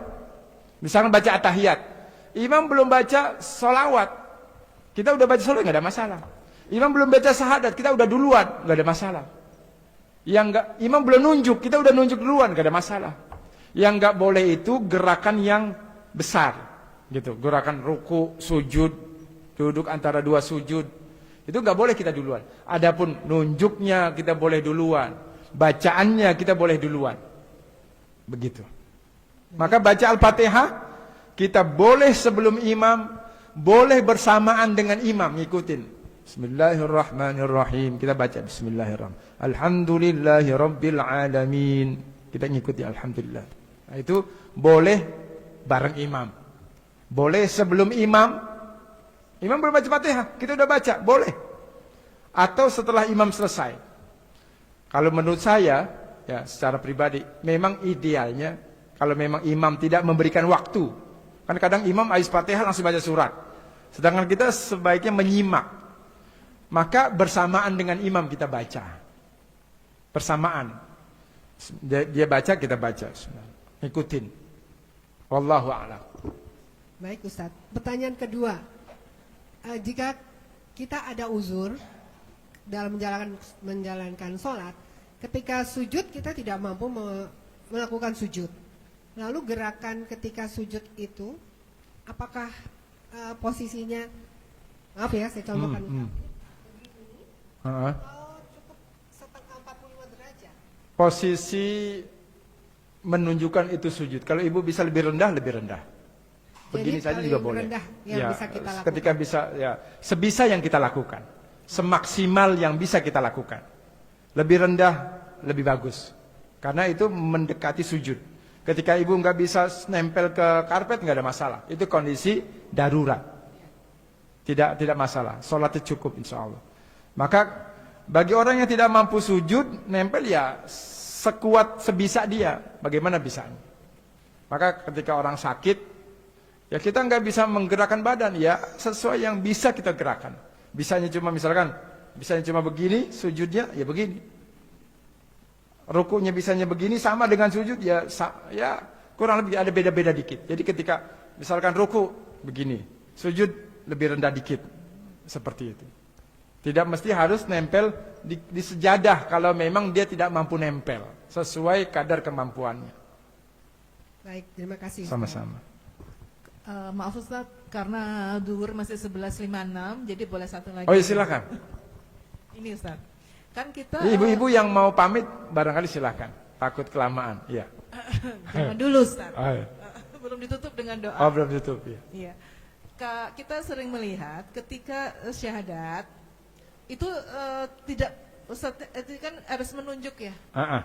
Misalkan baca at-tahiyat. Imam belum baca sholawat, kita udah baca sholawat, nggak ada masalah. Imam belum baca syahadat, kita udah duluan, nggak ada masalah. Imam belum nunjuk, kita udah nunjuk duluan, nggak ada masalah. Yang nggak boleh itu gerakan yang besar, gitu. Gerakan ruku, sujud, duduk antara 2 sujud, itu nggak boleh kita duluan. Adapun nunjuknya kita boleh duluan, bacaannya kita boleh duluan, begitu. Maka baca Al-Fatihah kita boleh sebelum imam, boleh bersamaan dengan imam, ngikutin. Bismillahirrahmanirrahim. Kita baca Bismillahirrahmanirrahim. Alhamdulillahirabbil alamin. Kita ngikuti alhamdulillah. Nah, itu boleh bareng imam. Boleh sebelum imam. Imam belum baca Fatihah, kita udah baca, boleh. Atau setelah imam selesai. Kalau menurut saya, ya secara pribadi, memang idealnya kalau memang imam tidak memberikan waktu. Kan kadang imam habis Fatihah langsung baca surat. Sedangkan kita sebaiknya menyimak. Maka bersamaan dengan imam kita baca. Bersamaan. Dia baca, kita baca. Ikutin. Wallahu a'lam. Baik Ustadz. Pertanyaan kedua. Jika kita ada uzur dalam menjalankan sholat, ketika sujud kita tidak mampu melakukan sujud. Lalu gerakan ketika sujud itu, apakah posisinya, maaf ya saya contohkan, atau cukup setengah 45 derajat? Posisi menunjukkan itu sujud. Kalau ibu bisa lebih rendah, lebih rendah. Begini Jadi saja juga boleh. rendah yang bisa kita lakukan. Ketika bisa, ya sebisa yang kita lakukan, semaksimal yang bisa kita lakukan. Lebih rendah, lebih bagus. Karena itu mendekati sujud. Ketika ibu nggak bisa nempel ke karpet, nggak ada masalah. Itu kondisi darurat. Tidak masalah. Sholatnya cukup insya Allah. Maka bagi orang yang tidak mampu sujud, nempel ya sekuat sebisa dia. Bagaimana bisanya? Maka ketika orang sakit, ya kita nggak bisa menggerakkan badan. Ya sesuai yang bisa kita gerakan. Bisanya cuma misalkan, bisanya cuma begini, sujudnya ya begini. Rukunya bisanya begini, sama dengan sujud ya kurang lebih ada beda-beda dikit. Jadi ketika misalkan ruku begini, sujud lebih rendah dikit, seperti itu. Tidak mesti harus nempel di sejadah kalau memang dia tidak mampu nempel, sesuai kadar kemampuannya. Baik, terima kasih. Sama-sama. Maaf Ustaz, karena duhur masih 11.56, jadi boleh satu lagi. Oh ya silakan. Ini Ustaz, kan kita Ibu-ibu yang mau pamit barangkali silakan. Takut kelamaan. Iya. jangan dulu Ustaz. Oh, iya. Belum ditutup dengan doa. Oh belum tutup ya. Iya. Kita sering melihat ketika syahadat itu tidak Ustaz itu kan harus menunjuk ya.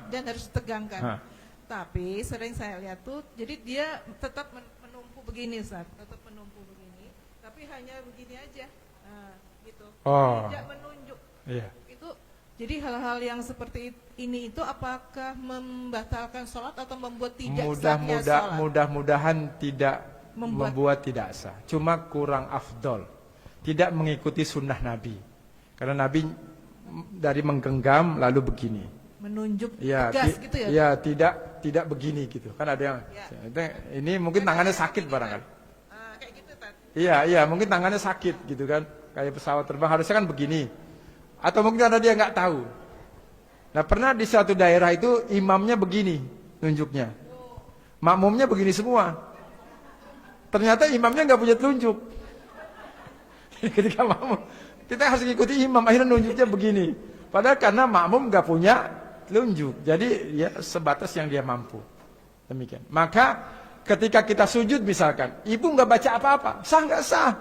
Dan harus ditegangkan. Tapi sering saya lihat tuh jadi dia tetap menumpu begini Ustaz, tetap menumpu begini, tapi hanya begini aja. Nah, gitu. Oh. Tidak menunjuk. Iya. Itu jadi hal-hal yang seperti ini itu apakah membatalkan sholat atau membuat tidak sahnya sholat? Mudah-mudahan tidak membuat tidak sah. Cuma kurang afdol. Tidak mengikuti sunnah Nabi. Karena Nabi dari menggenggam lalu begini. Menunjuk Ya, tegas gitu ya? Ya, tidak begini gitu. Kan ada yang ini mungkin tangannya sakit barangkali. Kayak gitu Tad. Iya, mungkin tangannya sakit gitu kan. Kayak pesawat terbang harusnya kan begini. Atau mungkin ada dia nggak tahu. Nah, pernah di suatu daerah itu imamnya begini nunjuknya. Makmumnya begini semua. Ternyata imamnya nggak punya telunjuk. Ketika makmum, kita harus ikuti imam, akhirnya nunjuknya begini. Padahal karena makmum nggak punya telunjuk. Jadi ya sebatas yang dia mampu. Demikian. Maka ketika kita sujud misalkan, ibu nggak baca apa-apa, sah nggak sah?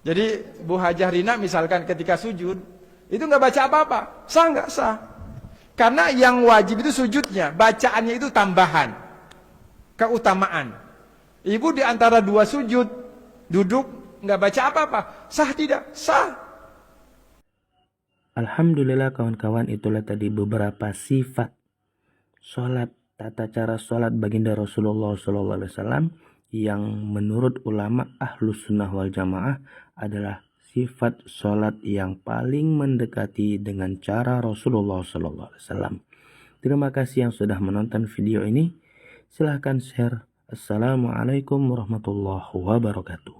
Jadi Bu Hajah Rina misalkan ketika sujud, itu nggak baca apa-apa, sah nggak sah? Karena yang wajib itu sujudnya, bacaannya itu tambahan, keutamaan. Ibu di antara dua sujud, duduk, nggak baca apa-apa, sah tidak? Sah. Alhamdulillah kawan-kawan, itulah tadi beberapa sifat sholat, tata cara sholat baginda Rasulullah SAW yang menurut ulama Ahlus Sunnah wal Jamaah adalah sifat sholat yang paling mendekati dengan cara Rasulullah SAW. Terima kasih yang sudah menonton video ini. Silahkan share. Assalamualaikum warahmatullahi wabarakatuh.